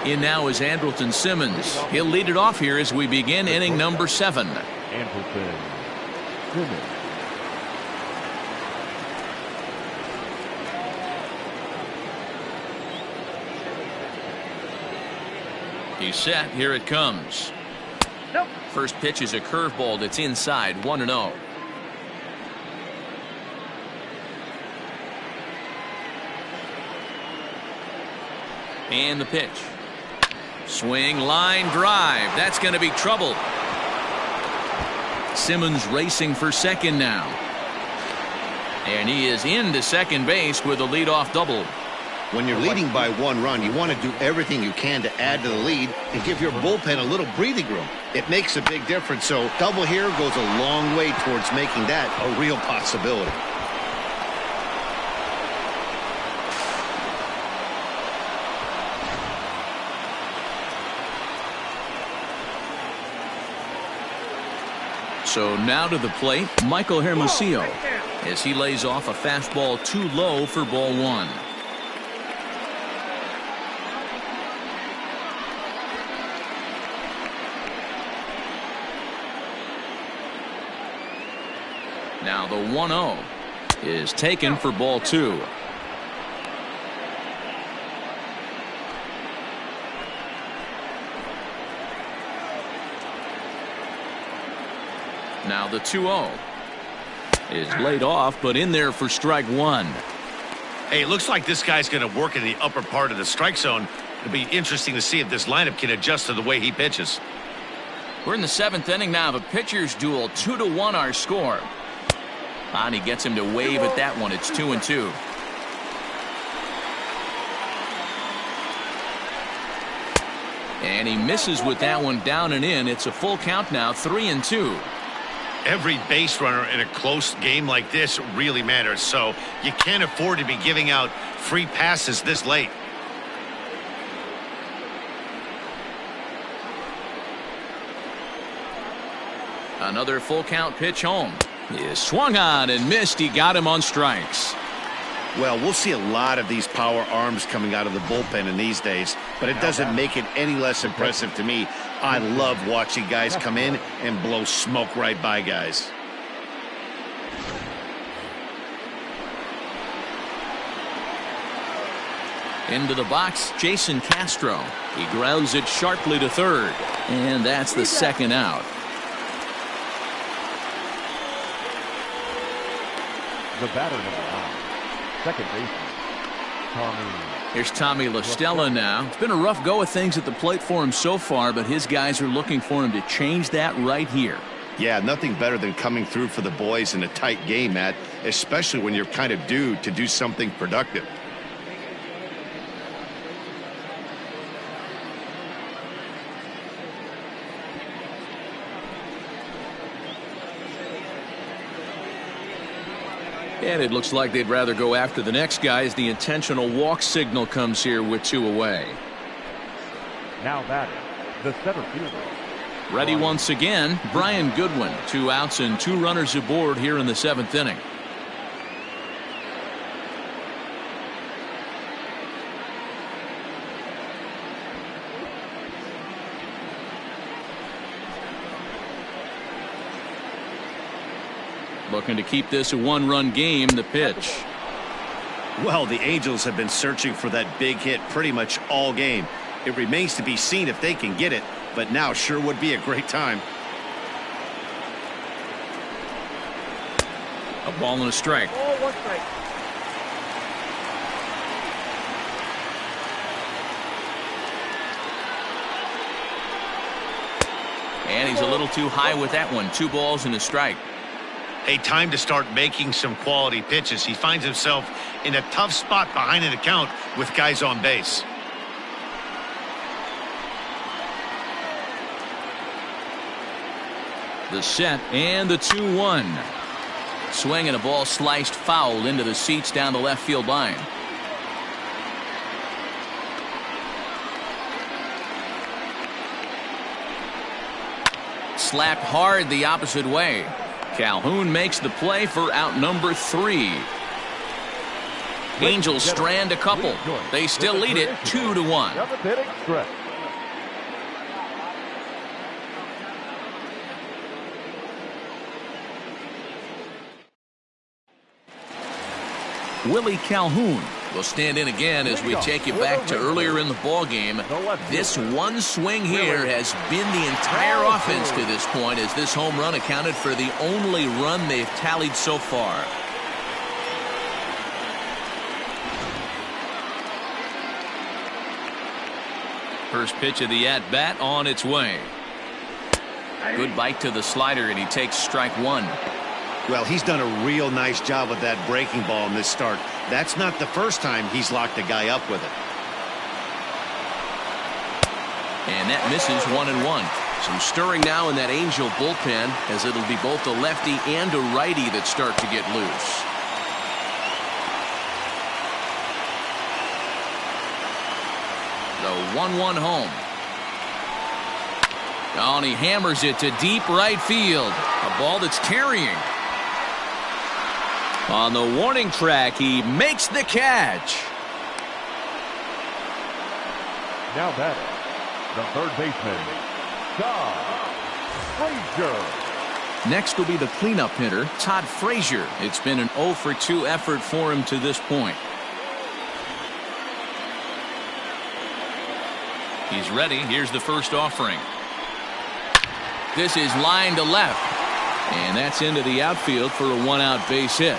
In now is Andrelton Simmons. He'll lead it off here as we begin inning number 7. Andrelton Simmons. He's set. Here it comes. Nope. First pitch is a curveball that's inside. 1-0. And the pitch. Swing, line drive. That's going to be trouble. Simmons racing for second now. And he is into second base with a leadoff double. When you're leading by 1 run, you want to do everything you can to add to the lead and give your bullpen a little breathing room. It makes a big difference, so double here goes a long way towards making that a real possibility. So now to the plate, Michael Hermosillo, as he lays off a fastball too low for ball 1. Now the 1-0 is taken for ball 2. Now the 2-0 is laid off, but in there for strike 1. Hey, it looks like this guy's going to work in the upper part of the strike zone. It'll be interesting to see if this lineup can adjust to the way he pitches. We're in the 7th inning now of a pitcher's duel. 2-1 our score. And he gets him to wave at that one. It's 2-2. And he misses with that one down and in. It's a full count now, 3-2. Every base runner in a close game like this really matters, so you can't afford to be giving out free passes this late. Another full count pitch home. He is swung on and missed. He got him on strikes. Well, we'll see a lot of these power arms coming out of the bullpen in these days, but it doesn't make it any less impressive to me. I love watching guys come in and blow smoke right by guys. Into the box, Jason Castro. He grounds it sharply to third, and that's the second out. The batter, number 9, second baseman, Tommy. Here's Tommy La Stella now. It's been a rough go of things at the plate for him so far, but his guys are looking for him to change that right here. Yeah, nothing better than coming through for the boys in a tight game, Matt, especially when you're kind of due to do something productive. And it looks like they'd rather go after the next guy as the intentional walk signal comes here with 2 away. Now batting, the center fielder. Ready once again, Brian Goodwin. 2 outs and 2 runners aboard here in the 7th inning. Looking to keep this a 1-run game. The pitch. Well, the Angels have been searching for that big hit pretty much all game. It remains to be seen if they can get it, but now sure would be a great time. A ball and a strike. Oh, 1 strike. And he's a little too high with that one. 2 balls and a strike. Hey, time to start making some quality pitches. He finds himself in a tough spot behind an account with guys on base. The set and the 2-1. Swing and a ball sliced foul into the seats down the left field line. Slapped hard the opposite way. Calhoun makes the play for out number 3. Angels strand a couple. They still lead it 2-1. Willie Calhoun will stand in again as we take you back to earlier in the ball game. This one swing here has been the entire offense to this point, as this home run accounted for the only run they've tallied so far. First pitch of the at-bat on its way. Good bite to the slider, and he takes strike 1. Well, he's done a real nice job with that breaking ball in this start. That's not the first time he's locked a guy up with it. And that misses 1-1. Some stirring now in that Angel bullpen, as it'll be both a lefty and a righty that start to get loose. The 1-1 home. Oh, and he hammers it to deep right field. A ball that's carrying. On the warning track, he makes the catch. Now batting, the third baseman, Todd Frazier. Next will be the cleanup hitter, Todd Frazier. It's been an 0 for 2 effort for him to this point. He's ready. Here's the first offering. This is line to left. And that's into the outfield for a 1-out base hit.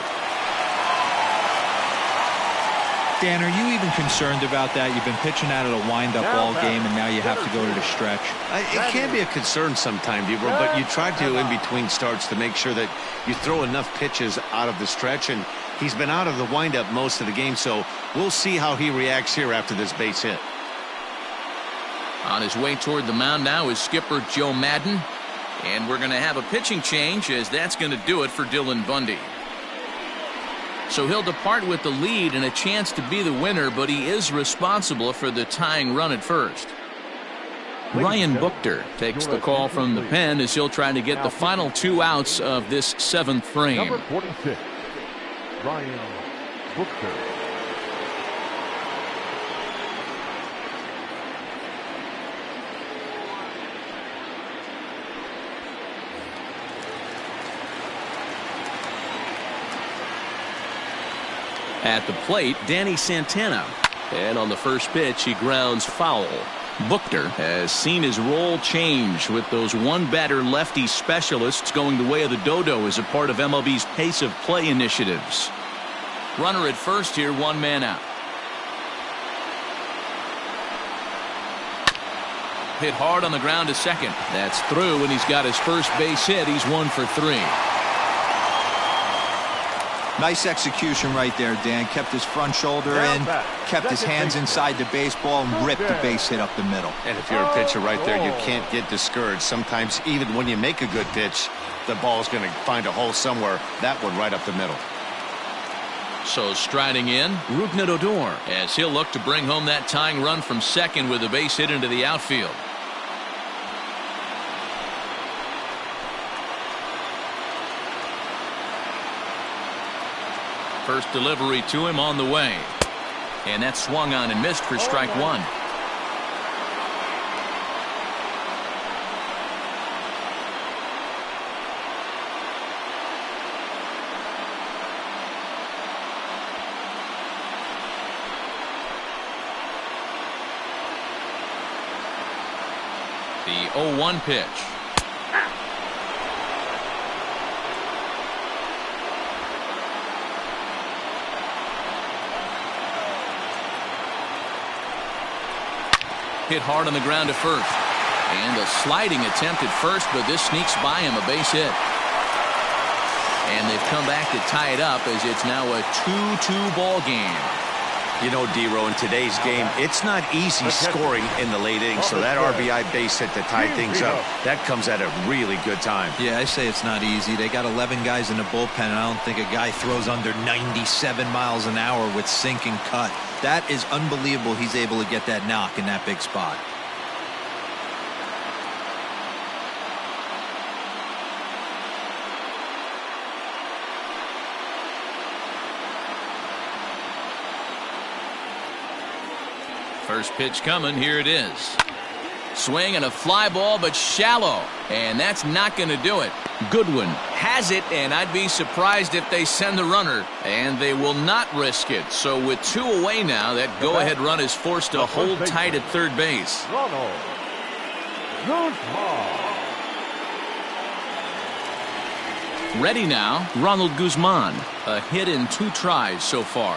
Dan, are you even concerned about that? You've been pitching out of a wind-up ball game, and now you have to go to the stretch. It can be a concern sometimes, Deaver, but you try to, in between starts, to make sure that you throw enough pitches out of the stretch, and he's been out of the wind-up most of the game, so we'll see how he reacts here after this base hit. On his way toward the mound now is skipper Joe Madden, and we're going to have a pitching change, as that's going to do it for Dylan Bundy. So he'll depart with the lead and a chance to be the winner, but he is responsible for the tying run at first. Ryan Buchter takes the call from the pen as he'll try to get the final 2 outs of this 7th frame. Number 46, Ryan Buchter. At the plate, Danny Santana. And on the first pitch, he grounds foul. Buchter has seen his role change with those one-batter lefty specialists going the way of the dodo as a part of MLB's pace of play initiatives. Runner at first here, 1 man out. Hit hard on the ground to second. That's through, and he's got his first base hit. He's 1 for 3. Nice execution right there, Dan. Kept his front shoulder in, kept his hands inside the baseball, and ripped the base hit up the middle. And if you're a pitcher right there, you can't get discouraged. Sometimes, even when you make a good pitch, the ball's going to find a hole somewhere. That one right up the middle. So striding in, Rougned Odor, as he'll look to bring home that tying run from second with a base hit into the outfield. First delivery to him on the way. And that swung on and missed for strike 1. The 0-1 pitch. Hit hard on the ground to first. And a sliding attempt at first, but this sneaks by him, a base hit. And they've come back to tie it up as it's now a 2-2 ball game. You know, D-Row, in today's game, it's not easy scoring in the late innings, so that RBI base hit to tie things up, that comes at a really good time. Yeah, I say it's not easy. They got 11 guys in the bullpen, and I don't think a guy throws under 97 miles an hour with sink and cut. That is unbelievable he's able to get that knock in that big spot. First pitch coming. Here it is. Swing and a fly ball, but shallow. And that's not going to do it. Goodwin has it, and I'd be surprised if they send the runner. And they will not risk it. So with 2 away now, that go-ahead run is forced to hold tight at third base. Ronald Guzman. Ready now, Ronald Guzman. A hit in 2 tries so far.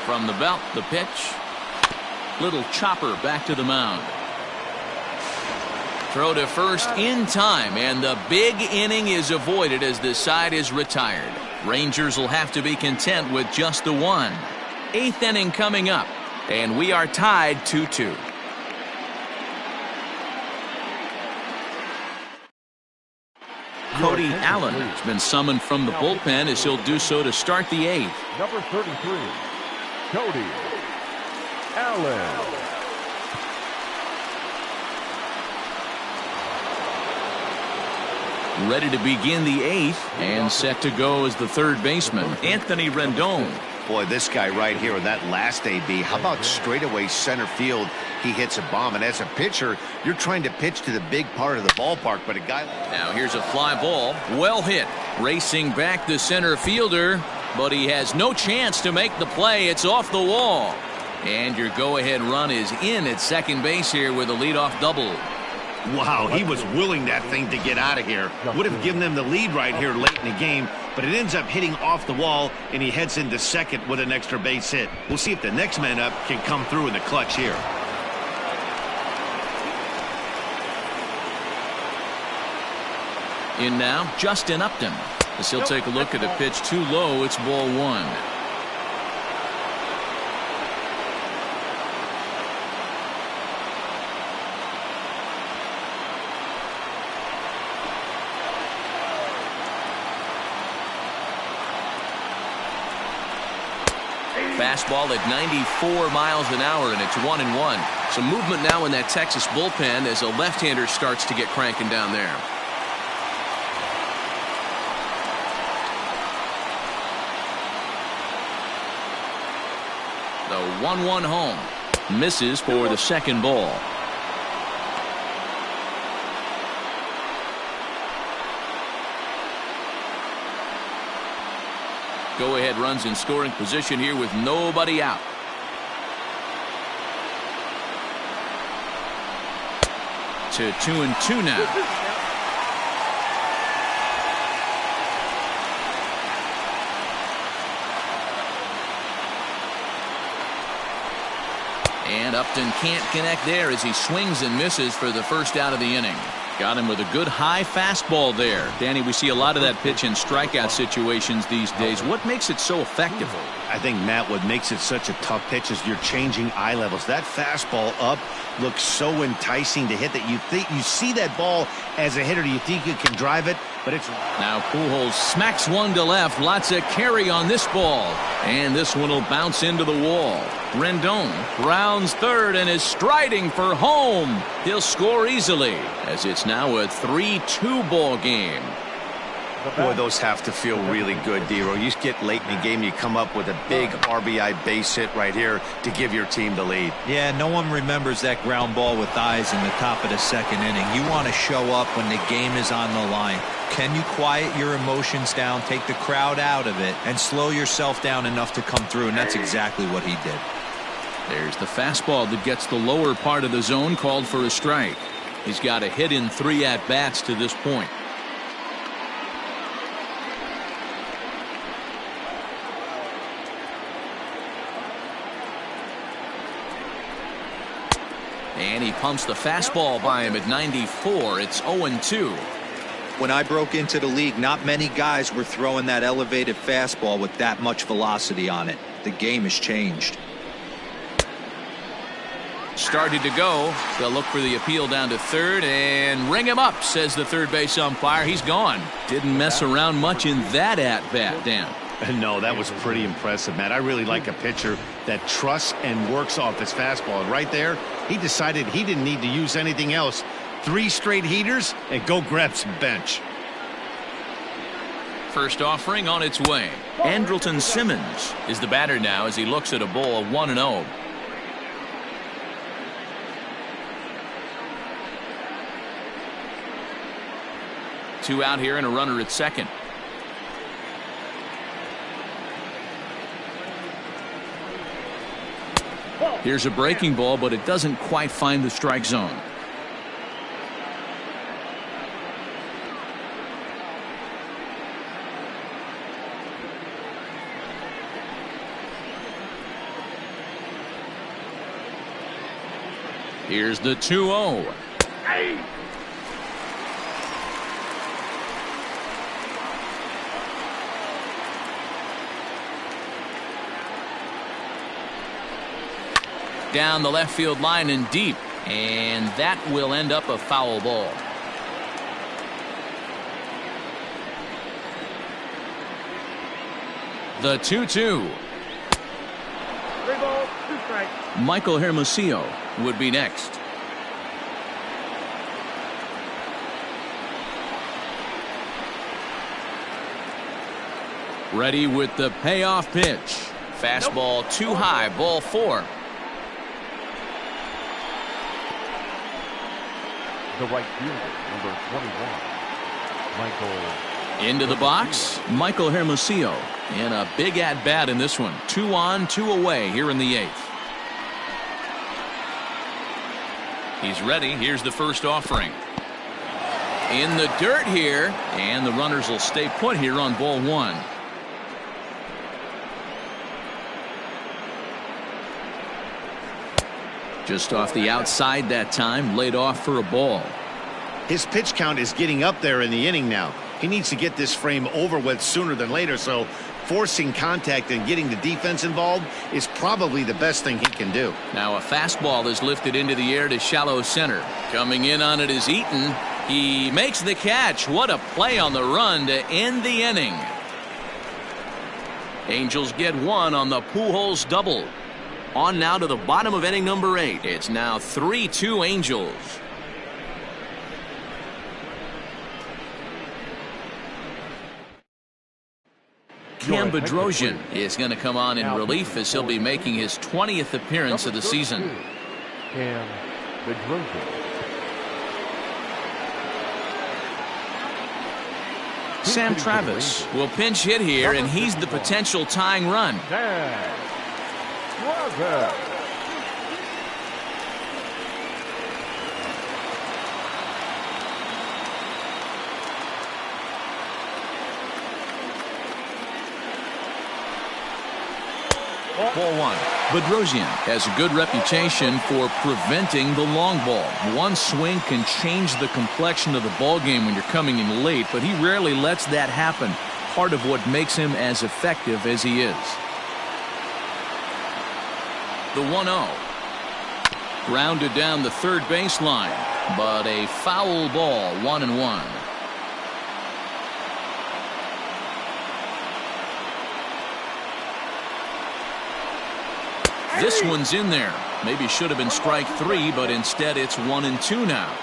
From the belt, the pitch. Little chopper back to the mound. Throw to first in time, and the big inning is avoided as the side is retired. Rangers will have to be content with just the one. 8th inning coming up, and we are tied 2-2. Cody Allen has been summoned from the bullpen as he'll do so to start the 8th. Number 33, Cody Allen. Ready to begin the 8th and set to go as the third baseman, Anthony Rendon. Boy, this guy right here in that last AB, how about straightaway center field? He hits a bomb, and as a pitcher, you're trying to pitch to the big part of the ballpark, but a guy... Now here's a fly ball, well hit. Racing back the center fielder, but he has no chance to make the play. It's off the wall. And your go-ahead run is in at second base here with a leadoff double. Wow, he was willing that thing to get out of here. Would have given them the lead right here late in the game, but it ends up hitting off the wall, and he heads into second with an extra base hit. We'll see if the next man up can come through in the clutch here. In now, Justin Upton. As he'll take a look at a pitch too low, it's ball 1. Fastball at 94 miles an hour, and it's 1-1. Some movement now in that Texas bullpen as a left-hander starts to get cranking down there. The 1-1 home. Misses for the second ball. Go-ahead runs in scoring position here with nobody out. To 2-2 now. And Upton can't connect there as he swings and misses for the first out of the inning. Got him with a good high fastball there. Danny, we see a lot of that pitch in strikeout situations these days. What makes it so effective? I think, Matt, what makes it such a tough pitch is you're changing eye levels. That fastball up looks so enticing to hit that you see that ball as a hitter. You think you can drive it, but it's... Now Pujols smacks one to left. Lots of carry on this ball. And this one will bounce into the wall. Rendon rounds third and is striding for home. He'll score easily as it's now a 3-2 ball game. Boy, those have to feel really good, Dero. You get late in the game, you come up with a big RBI base hit right here to give your team the lead. Yeah, no one remembers that ground ball with eyes in the top of the second inning. You want to show up when the game is on the line. Can you quiet your emotions down, take the crowd out of it, and slow yourself down enough to come through? And that's exactly what he did. There's the fastball that gets the lower part of the zone, called for a strike. He's got a hit in 3 at-bats to this point. And he pumps the fastball by him at 94. It's 0-2. When I broke into the league, not many guys were throwing that elevated fastball with that much velocity on it. The game has changed. Started to go. They'll look for the appeal down to third and ring him up, says the third base umpire. He's gone. Didn't mess around much in that at-bat, Dan. No, that was pretty impressive, Matt. I really like a pitcher that trusts and works off his fastball. And right there, he decided he didn't need to use anything else. 3 straight heaters and go grab some bench. First offering on its way. Andrelton Simmons is the batter now as he looks at a ball of 1-0. Two out here and a runner at second. Here's a breaking ball, but it doesn't quite find the strike zone. Here's the 2-0. down the left field line and deep. And that will end up a foul ball. The 2-2. 3 balls, 2 strikes. Michael Hermosillo would be next. Ready with the payoff pitch. Fastball too high, ball 4. The right fielder, number 21, Michael. Into the box, Michael Hermosillo. And a big at-bat in this one. 2 on, 2 away here in the 8th. He's ready. Here's the first offering. In the dirt here. And the runners will stay put here on ball 1. Just off the outside that time, laid off for a ball. His pitch count is getting up there in the inning now. He needs to get this frame over with sooner than later, so forcing contact and getting the defense involved is probably the best thing he can do. Now a fastball is lifted into the air to shallow center. Coming in on it is Eaton. He makes the catch. What a play on the run to end the inning. Angels get 1 on the Pujols double. On now to the bottom of inning number 8. It's now 3-2 Angels. Cam Bedrosian is going to come on in relief as he'll be making his 20th appearance of the season. Cam Bedrosian. Sam Travis will pinch hit here, and he's the potential tying run. Travis. 4-1. Bedrosian has a good reputation for preventing the long ball. One swing can change the complexion of the ball game when you're coming in late, but he rarely lets that happen. Part of what makes him as effective as he is. The 1-0. Grounded down the third baseline, but a foul ball, 1-1. This one's in there. Maybe should have been strike 3, but instead it's 1-2 now.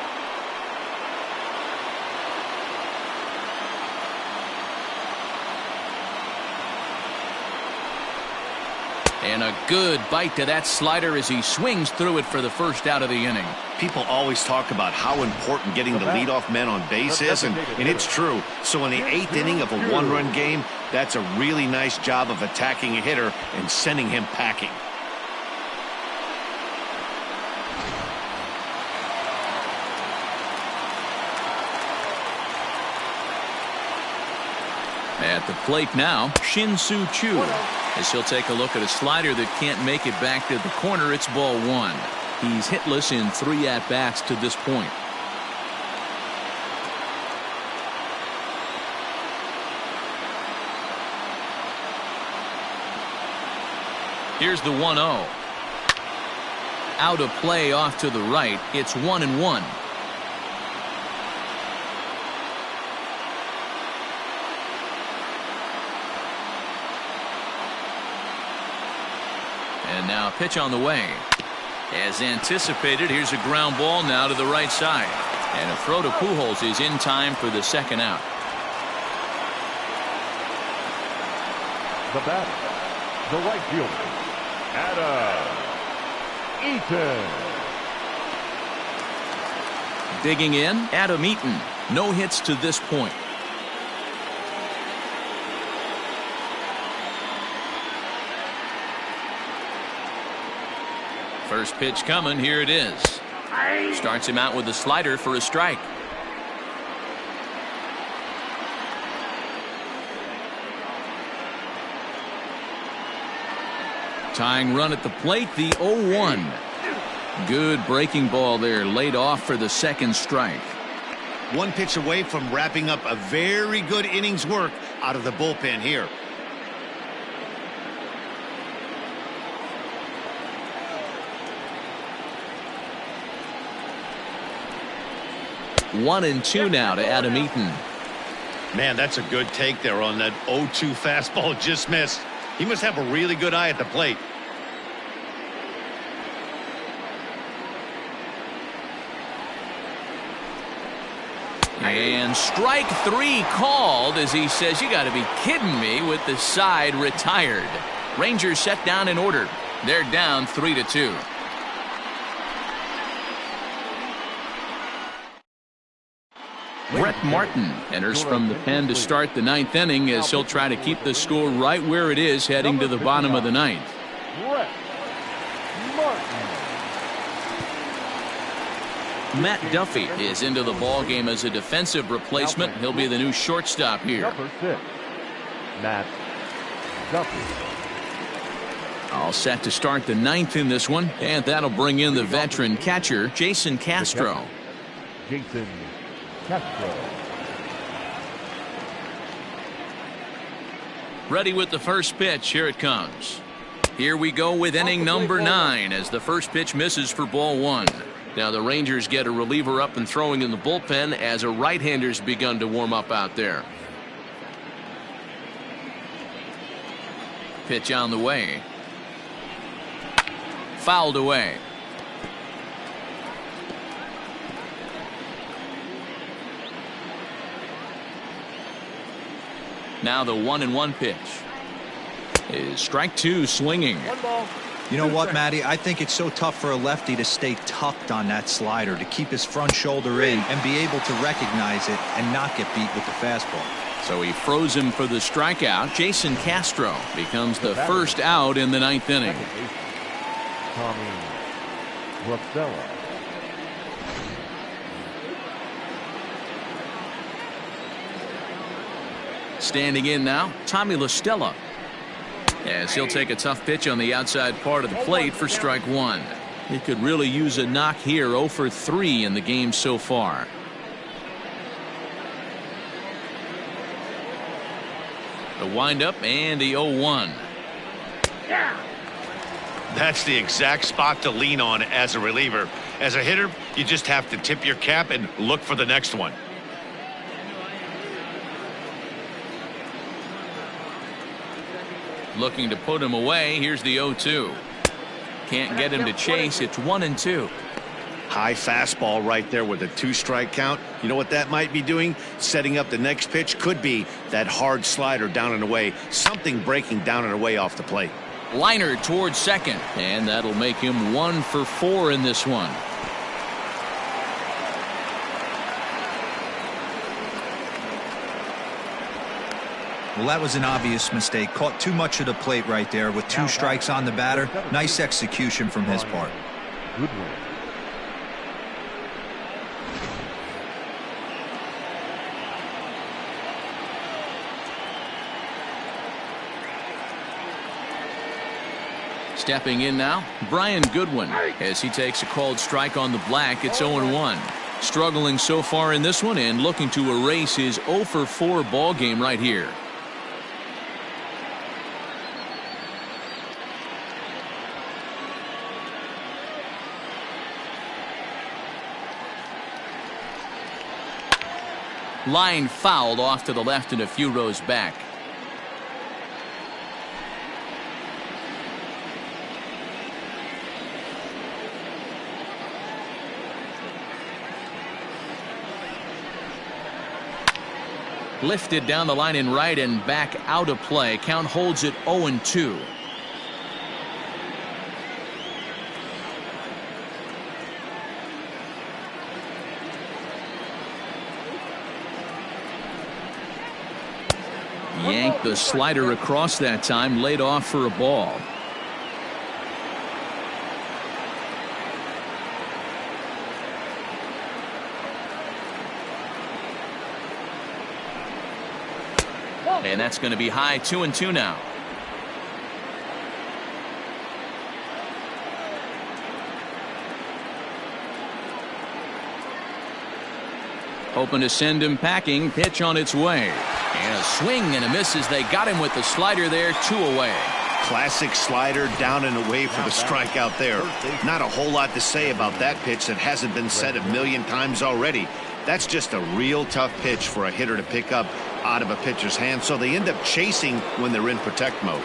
And a good bite to that slider as he swings through it for the first out of the inning. People always talk about how important getting the leadoff men on base is, and it's true. So in the 8th inning of a 1-run game, that's a really nice job of attacking a hitter and sending him packing. At the plate now, Shin-Soo Choo. As he'll take a look at a slider that can't make it back to the corner, it's ball 1. He's hitless in 3 at-bats to this point. Here's the 1-0. Out of play off to the right. It's 1-1. And now pitch on the way. As anticipated, here's a ground ball now to the right side. And a throw to Pujols is in time for the second out. The batter, the right fielder, Adam Eaton. Digging in, Adam Eaton. No hits to this point. First pitch coming. Here it is. Starts him out with a slider for a strike. Tying run at the plate, the 0-1. Good breaking ball there, laid off for the second strike. One pitch away from wrapping up a very good innings work out of the bullpen here. 1-2 now to Adam Eaton. Man, that's a good take there on that 0-2 fastball. Just missed. He must have a really good eye at the plate. And strike 3 called as he says, "You got to be kidding me," with the side retired. Rangers set down in order. They're down 3-2. Brett Martin enters from the pen to start the 9th inning as he'll try to keep the score right where it is heading to the bottom of the 9th. Brett Martin. Matt Duffy is into the ball game as a defensive replacement. He'll be the new shortstop here. Number 6, Matt Duffy. All set to start the 9th in this one, and that'll bring in the veteran catcher, Jason Castro. Jason Castro. Ready with the first pitch. Here it comes. Here we go with inning number 9 as the first pitch misses for ball 1. Now the Rangers get a reliever up and throwing in the bullpen as a right-hander's begun to warm up out there. Pitch on the way. Fouled away. Now the 1-1 pitch is strike 2 swinging. You know what, Matty? I think it's so tough for a lefty to stay tucked on that slider, to keep his front shoulder in and be able to recognize it and not get beat with the fastball. So he froze him for the strikeout. Jason Castro becomes the first out in the 9th inning. Tommy Rosella. Standing in now, Tommy La Stella, as he'll take a tough pitch on the outside part of the plate for strike 1. He could really use a knock here. 0 for 3 in the game so far. The windup and the 0-1. That's the exact spot to lean on as a reliever. As a hitter, you just have to tip your cap and look for the next one. Looking to put him away. Here's the 0-2. Can't get him to chase. It's 1-2. High fastball right there with a 2-strike count. You know what that might be doing? Setting up the next pitch. Could be that hard slider down and away. Something breaking down and away off the plate. Liner towards second, and that'll make him 1 for 4 in this one. Well, that was an obvious mistake. Caught too much of the plate right there with 2 strikes on the batter. Nice execution from his part. Goodwin. Stepping in now, Brian Goodwin, as he takes a called strike on the black. It's 0-1. Struggling so far in this one and looking to erase his 0 for 4 ball game right here. Line fouled off to the left and a few rows back. Lifted down the line in right and back out of play. Count holds it 0-2. Yanked the slider across that time, laid off for a ball. And that's going to be high. 2-2 now. Hoping to send him packing. Pitch on its way. And a swing and a miss as they got him with the slider there. 2 away. Classic slider down and away for the strikeout there. Not a whole lot to say about that pitch that hasn't been said a million times already. That's just a real tough pitch for a hitter to pick up out of a pitcher's hand, so they end up chasing when they're in protect mode.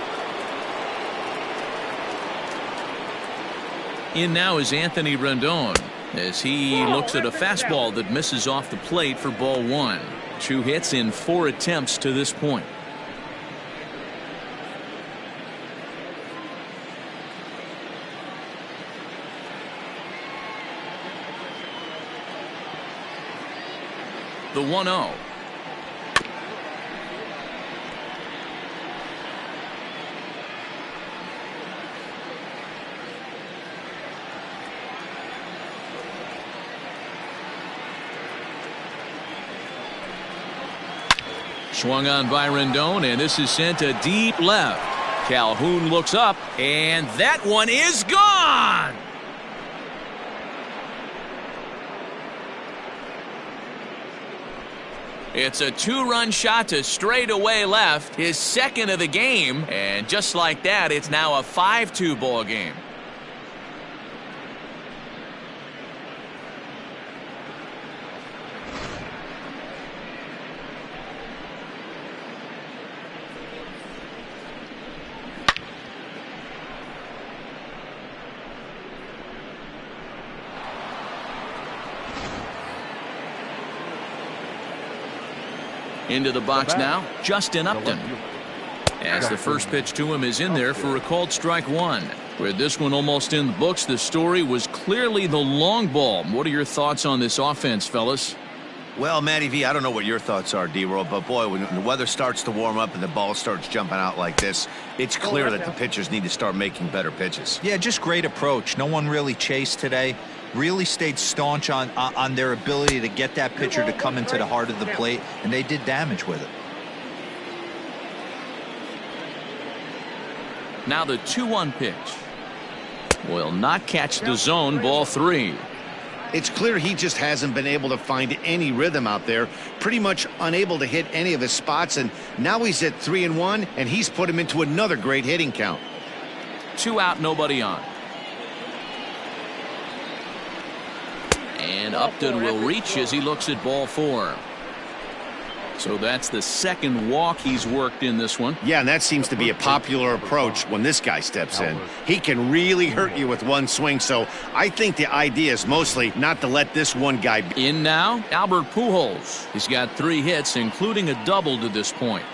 In now is Anthony Rendon as he looks at a fastball that misses off the plate for ball 1. 2 hits in 4 attempts to this point. The 1-0. Swung on by Rendon, and this is sent to deep left. Calhoun looks up, and that one is gone. It's a 2-run shot to straightaway left, his second of the game, and just like that, it's now a 5-2 ball game. Into the box now, Justin Upton. As the first pitch to him is in there for a called strike 1. With this one almost in the books, the story was clearly the long ball. What are your thoughts on this offense, fellas? Well, Matty V, I don't know what your thoughts are, D-Roll, but boy, when the weather starts to warm up and the ball starts jumping out like this, it's clear that the pitchers need to start making better pitches. Yeah, just great approach. No one really chased today. Really stayed staunch on their ability to get that pitcher to come into the heart of the plate, and they did damage with it. Now the 2-1 pitch. Will not catch the zone, ball 3. It's clear he just hasn't been able to find any rhythm out there, pretty much unable to hit any of his spots, and now he's at 3-1, and he's put him into another great hitting count. 2 out, nobody on. And Upton will reach as he looks at ball 4. So that's the second walk he's worked in this one. Yeah, and that seems to be a popular approach when this guy steps in. He can really hurt you with one swing, so I think the idea is mostly not to let this one guy be. In now, Albert Pujols. He's got 3 hits, including a double to this point.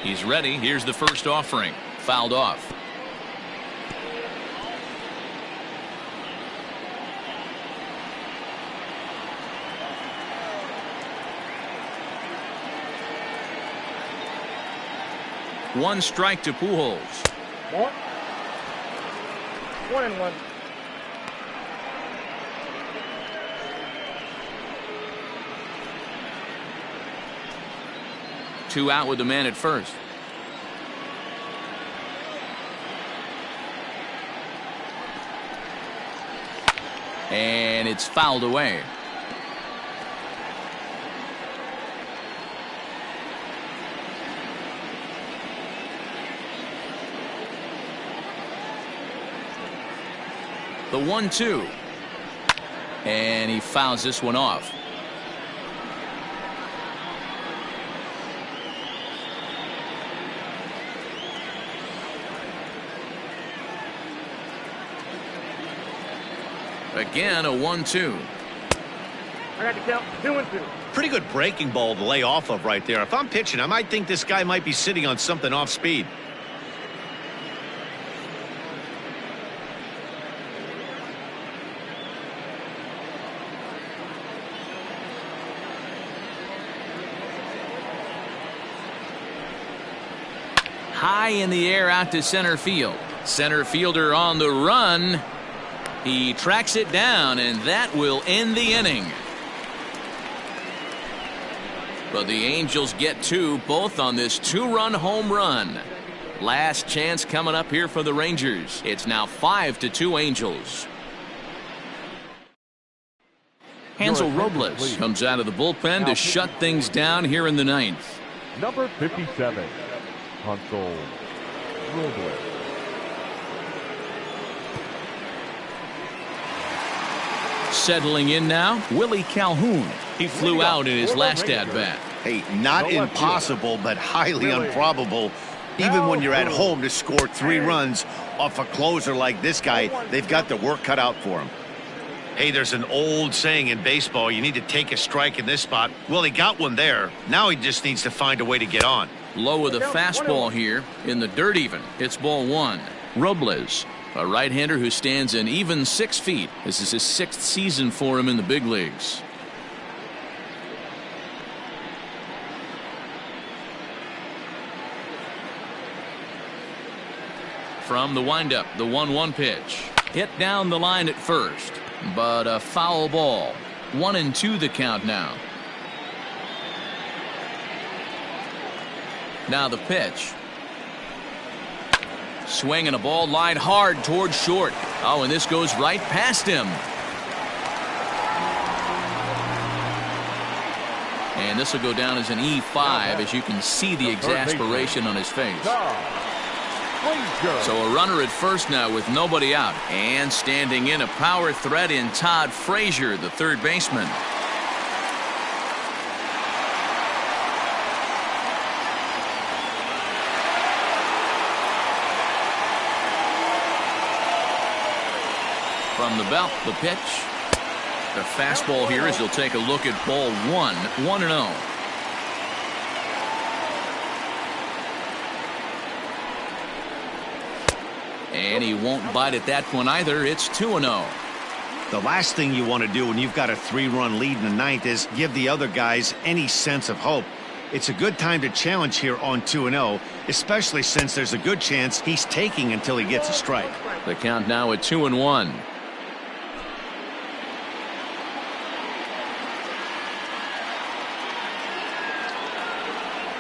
He's ready. Here's the first offering. Fouled off. One strike to Pujols. 1-1. Two out with the man at first. And it's fouled away. The 1-2. And he fouls this one off. Again, a 1-2. I got to count 2-2. Pretty good breaking ball to lay off of right there. If I'm pitching, I might think this guy might be sitting on something off speed. High in the air out to center field. Center fielder on the run. He tracks it down, and that will end the inning. But the Angels get 2, both on this 2-run home run. Last chance coming up here for the Rangers. It's now 5-2 Angels. Hansel Robles comes out of the bullpen to shut things down here in the 9th. Number 57, Hansel Robles. Settling in now, Willie Calhoun. He flew out in his last at-bat. Hey, not impossible, but highly improbable. Even when you're at home to score 3 runs off a closer like this guy, they've got the work cut out for him. Hey, there's an old saying in baseball, you need to take a strike in this spot. Well, he got one there. Now he just needs to find a way to get on. Low with a fastball here, in the dirt even. It's ball 1. Robles, a right-hander who stands an even 6 feet. This is his 6th season for him in the big leagues. From the windup, the 1-1 pitch. Hit down the line at first, but a foul ball. 1-2 the count now. Now the pitch. Swing and a ball lined hard towards short. Oh, and this goes right past him. And this will go down as an E5, as you can see the exasperation on his face. So a runner at first now with nobody out. And standing in, a power threat in Todd Frazier, the third baseman. From the belt, the pitch. The fastball here as he'll take a look at ball 1, 1-0. And he won't bite at that one either. It's 2-0. The last thing you want to do when you've got a 3-run lead in the 9th is give the other guys any sense of hope. It's a good time to challenge here on 2-0, especially since there's a good chance he's taking until he gets a strike. The count now at 2-1.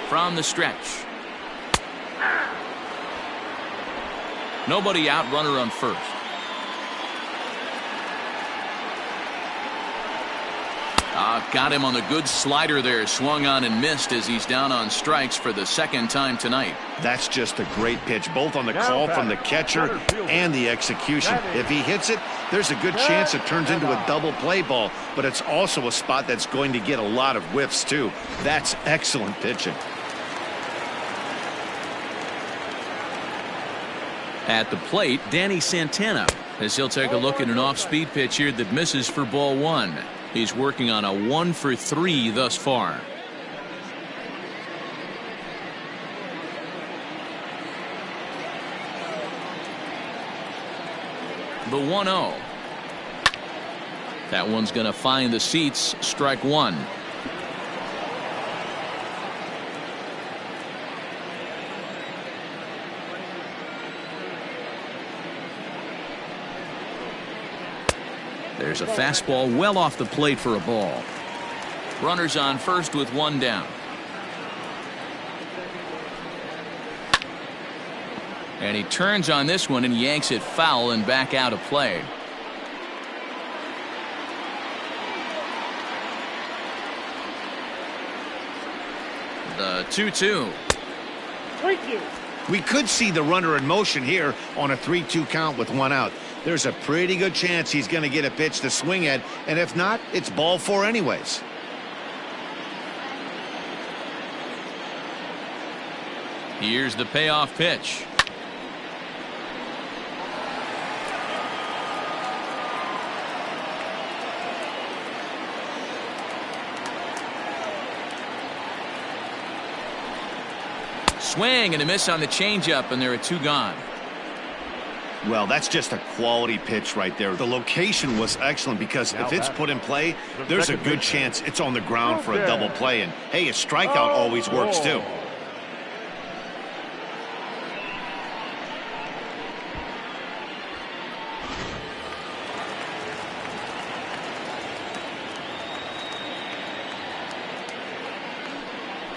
From the stretch. Nobody out, runner on first. Got him on the good slider there. Swung on and missed as he's down on strikes for the 2nd time tonight. That's just a great pitch, both on the call from the catcher and the execution. If he hits it, there's a good chance it turns into a double play ball, but it's also a spot that's going to get a lot of whiffs too. That's excellent pitching. At the plate, Danny Santana, as he'll take a look at an off-speed pitch here that misses for ball 1. He's working on a 1-for-3 thus far. The 1-0. That one's going to find the seats. Strike 1. There's a fastball well off the plate for a ball. Runners on first with 1 down. And he turns on this one and yanks it foul and back out of play. The 2-2. We could see the runner in motion here on a 3-2 count with 1 out. There's a pretty good chance he's going to get a pitch to swing at, and if not, it's ball 4 anyways. Here's the payoff pitch. Swing and a miss on the changeup, and there are 2 gone. Well, that's just a quality pitch right there. The location was excellent because if it's put in play, there's a good chance it's on the ground for a double play. And, hey, a strikeout always works, too.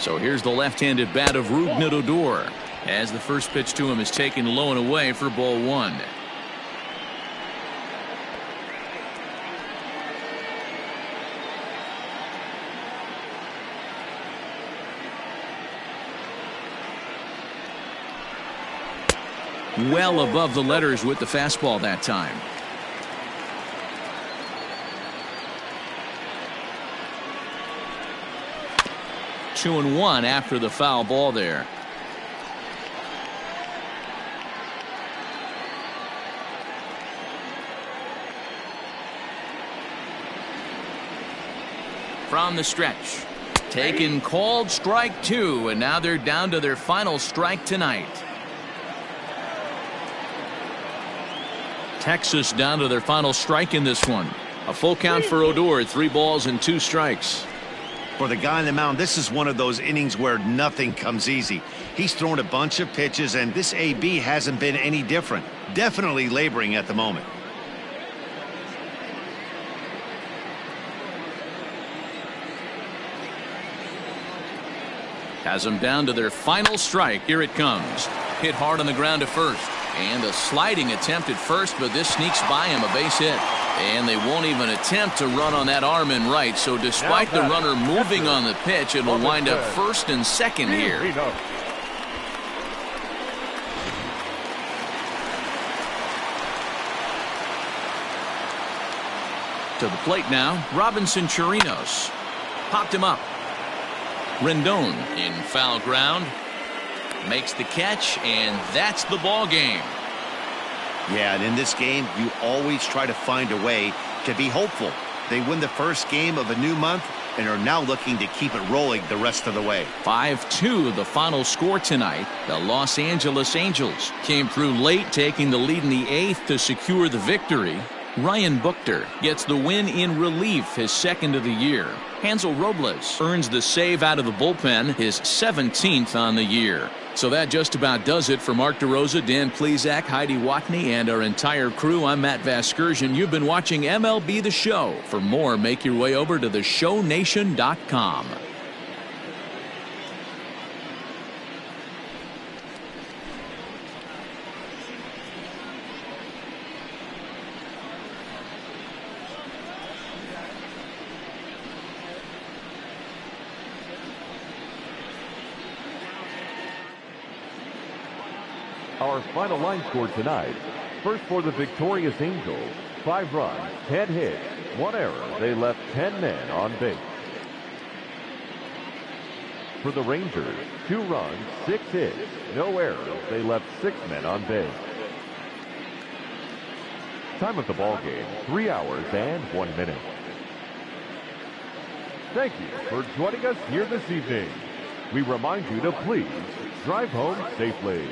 So here's the left-handed bat of Rougned Odor, as the first pitch to him is taken low and away for ball 1. Well above the letters with the fastball that time. 2-1 after the foul ball there. From the stretch. Taken, called strike 2, and now they're down to their final strike tonight. Texas down to their final strike in this one. A full count for Odor, 3 balls and 2 strikes. For the guy on the mound, this is one of those innings where nothing comes easy. He's thrown a bunch of pitches, and this AB hasn't been any different. Definitely laboring at the moment. Has them down to their final strike. Here it comes. Hit hard on the ground to first. And a sliding attempt at first, but this sneaks by him, a base hit. And they won't even attempt to run on that arm in right. So despite the runner moving on the pitch, it'll wind up first and second here. To the plate now, Robinson Chirinos. Popped him up. Rendon in foul ground. Makes the catch, and that's the ball game. Yeah, and in this game, you always try to find a way to be hopeful. They win the first game of a new month and are now looking to keep it rolling the rest of the way. 5-2 the final score tonight. The Los Angeles Angels came through late, taking the lead in the 8th to secure the victory. Ryan Buchter gets the win in relief, his 2nd of the year. Hansel Robles earns the save out of the bullpen, his 17th on the year. So that just about does it for Mark DeRosa, Dan Plesac, Heidi Watney, and our entire crew. I'm Matt Vasgersian. You've been watching MLB The Show. For more, make your way over to theshownation.com. Our final line score tonight. First for the victorious Angels, 5 runs, 10 hits, 1 error. They left 10 men on base. For the Rangers, 2 runs, 6 hits, no errors. They left 6 men on base. Time of the ball game, 3 hours and 1 minute. Thank you for joining us here this evening. We remind you to please drive home safely.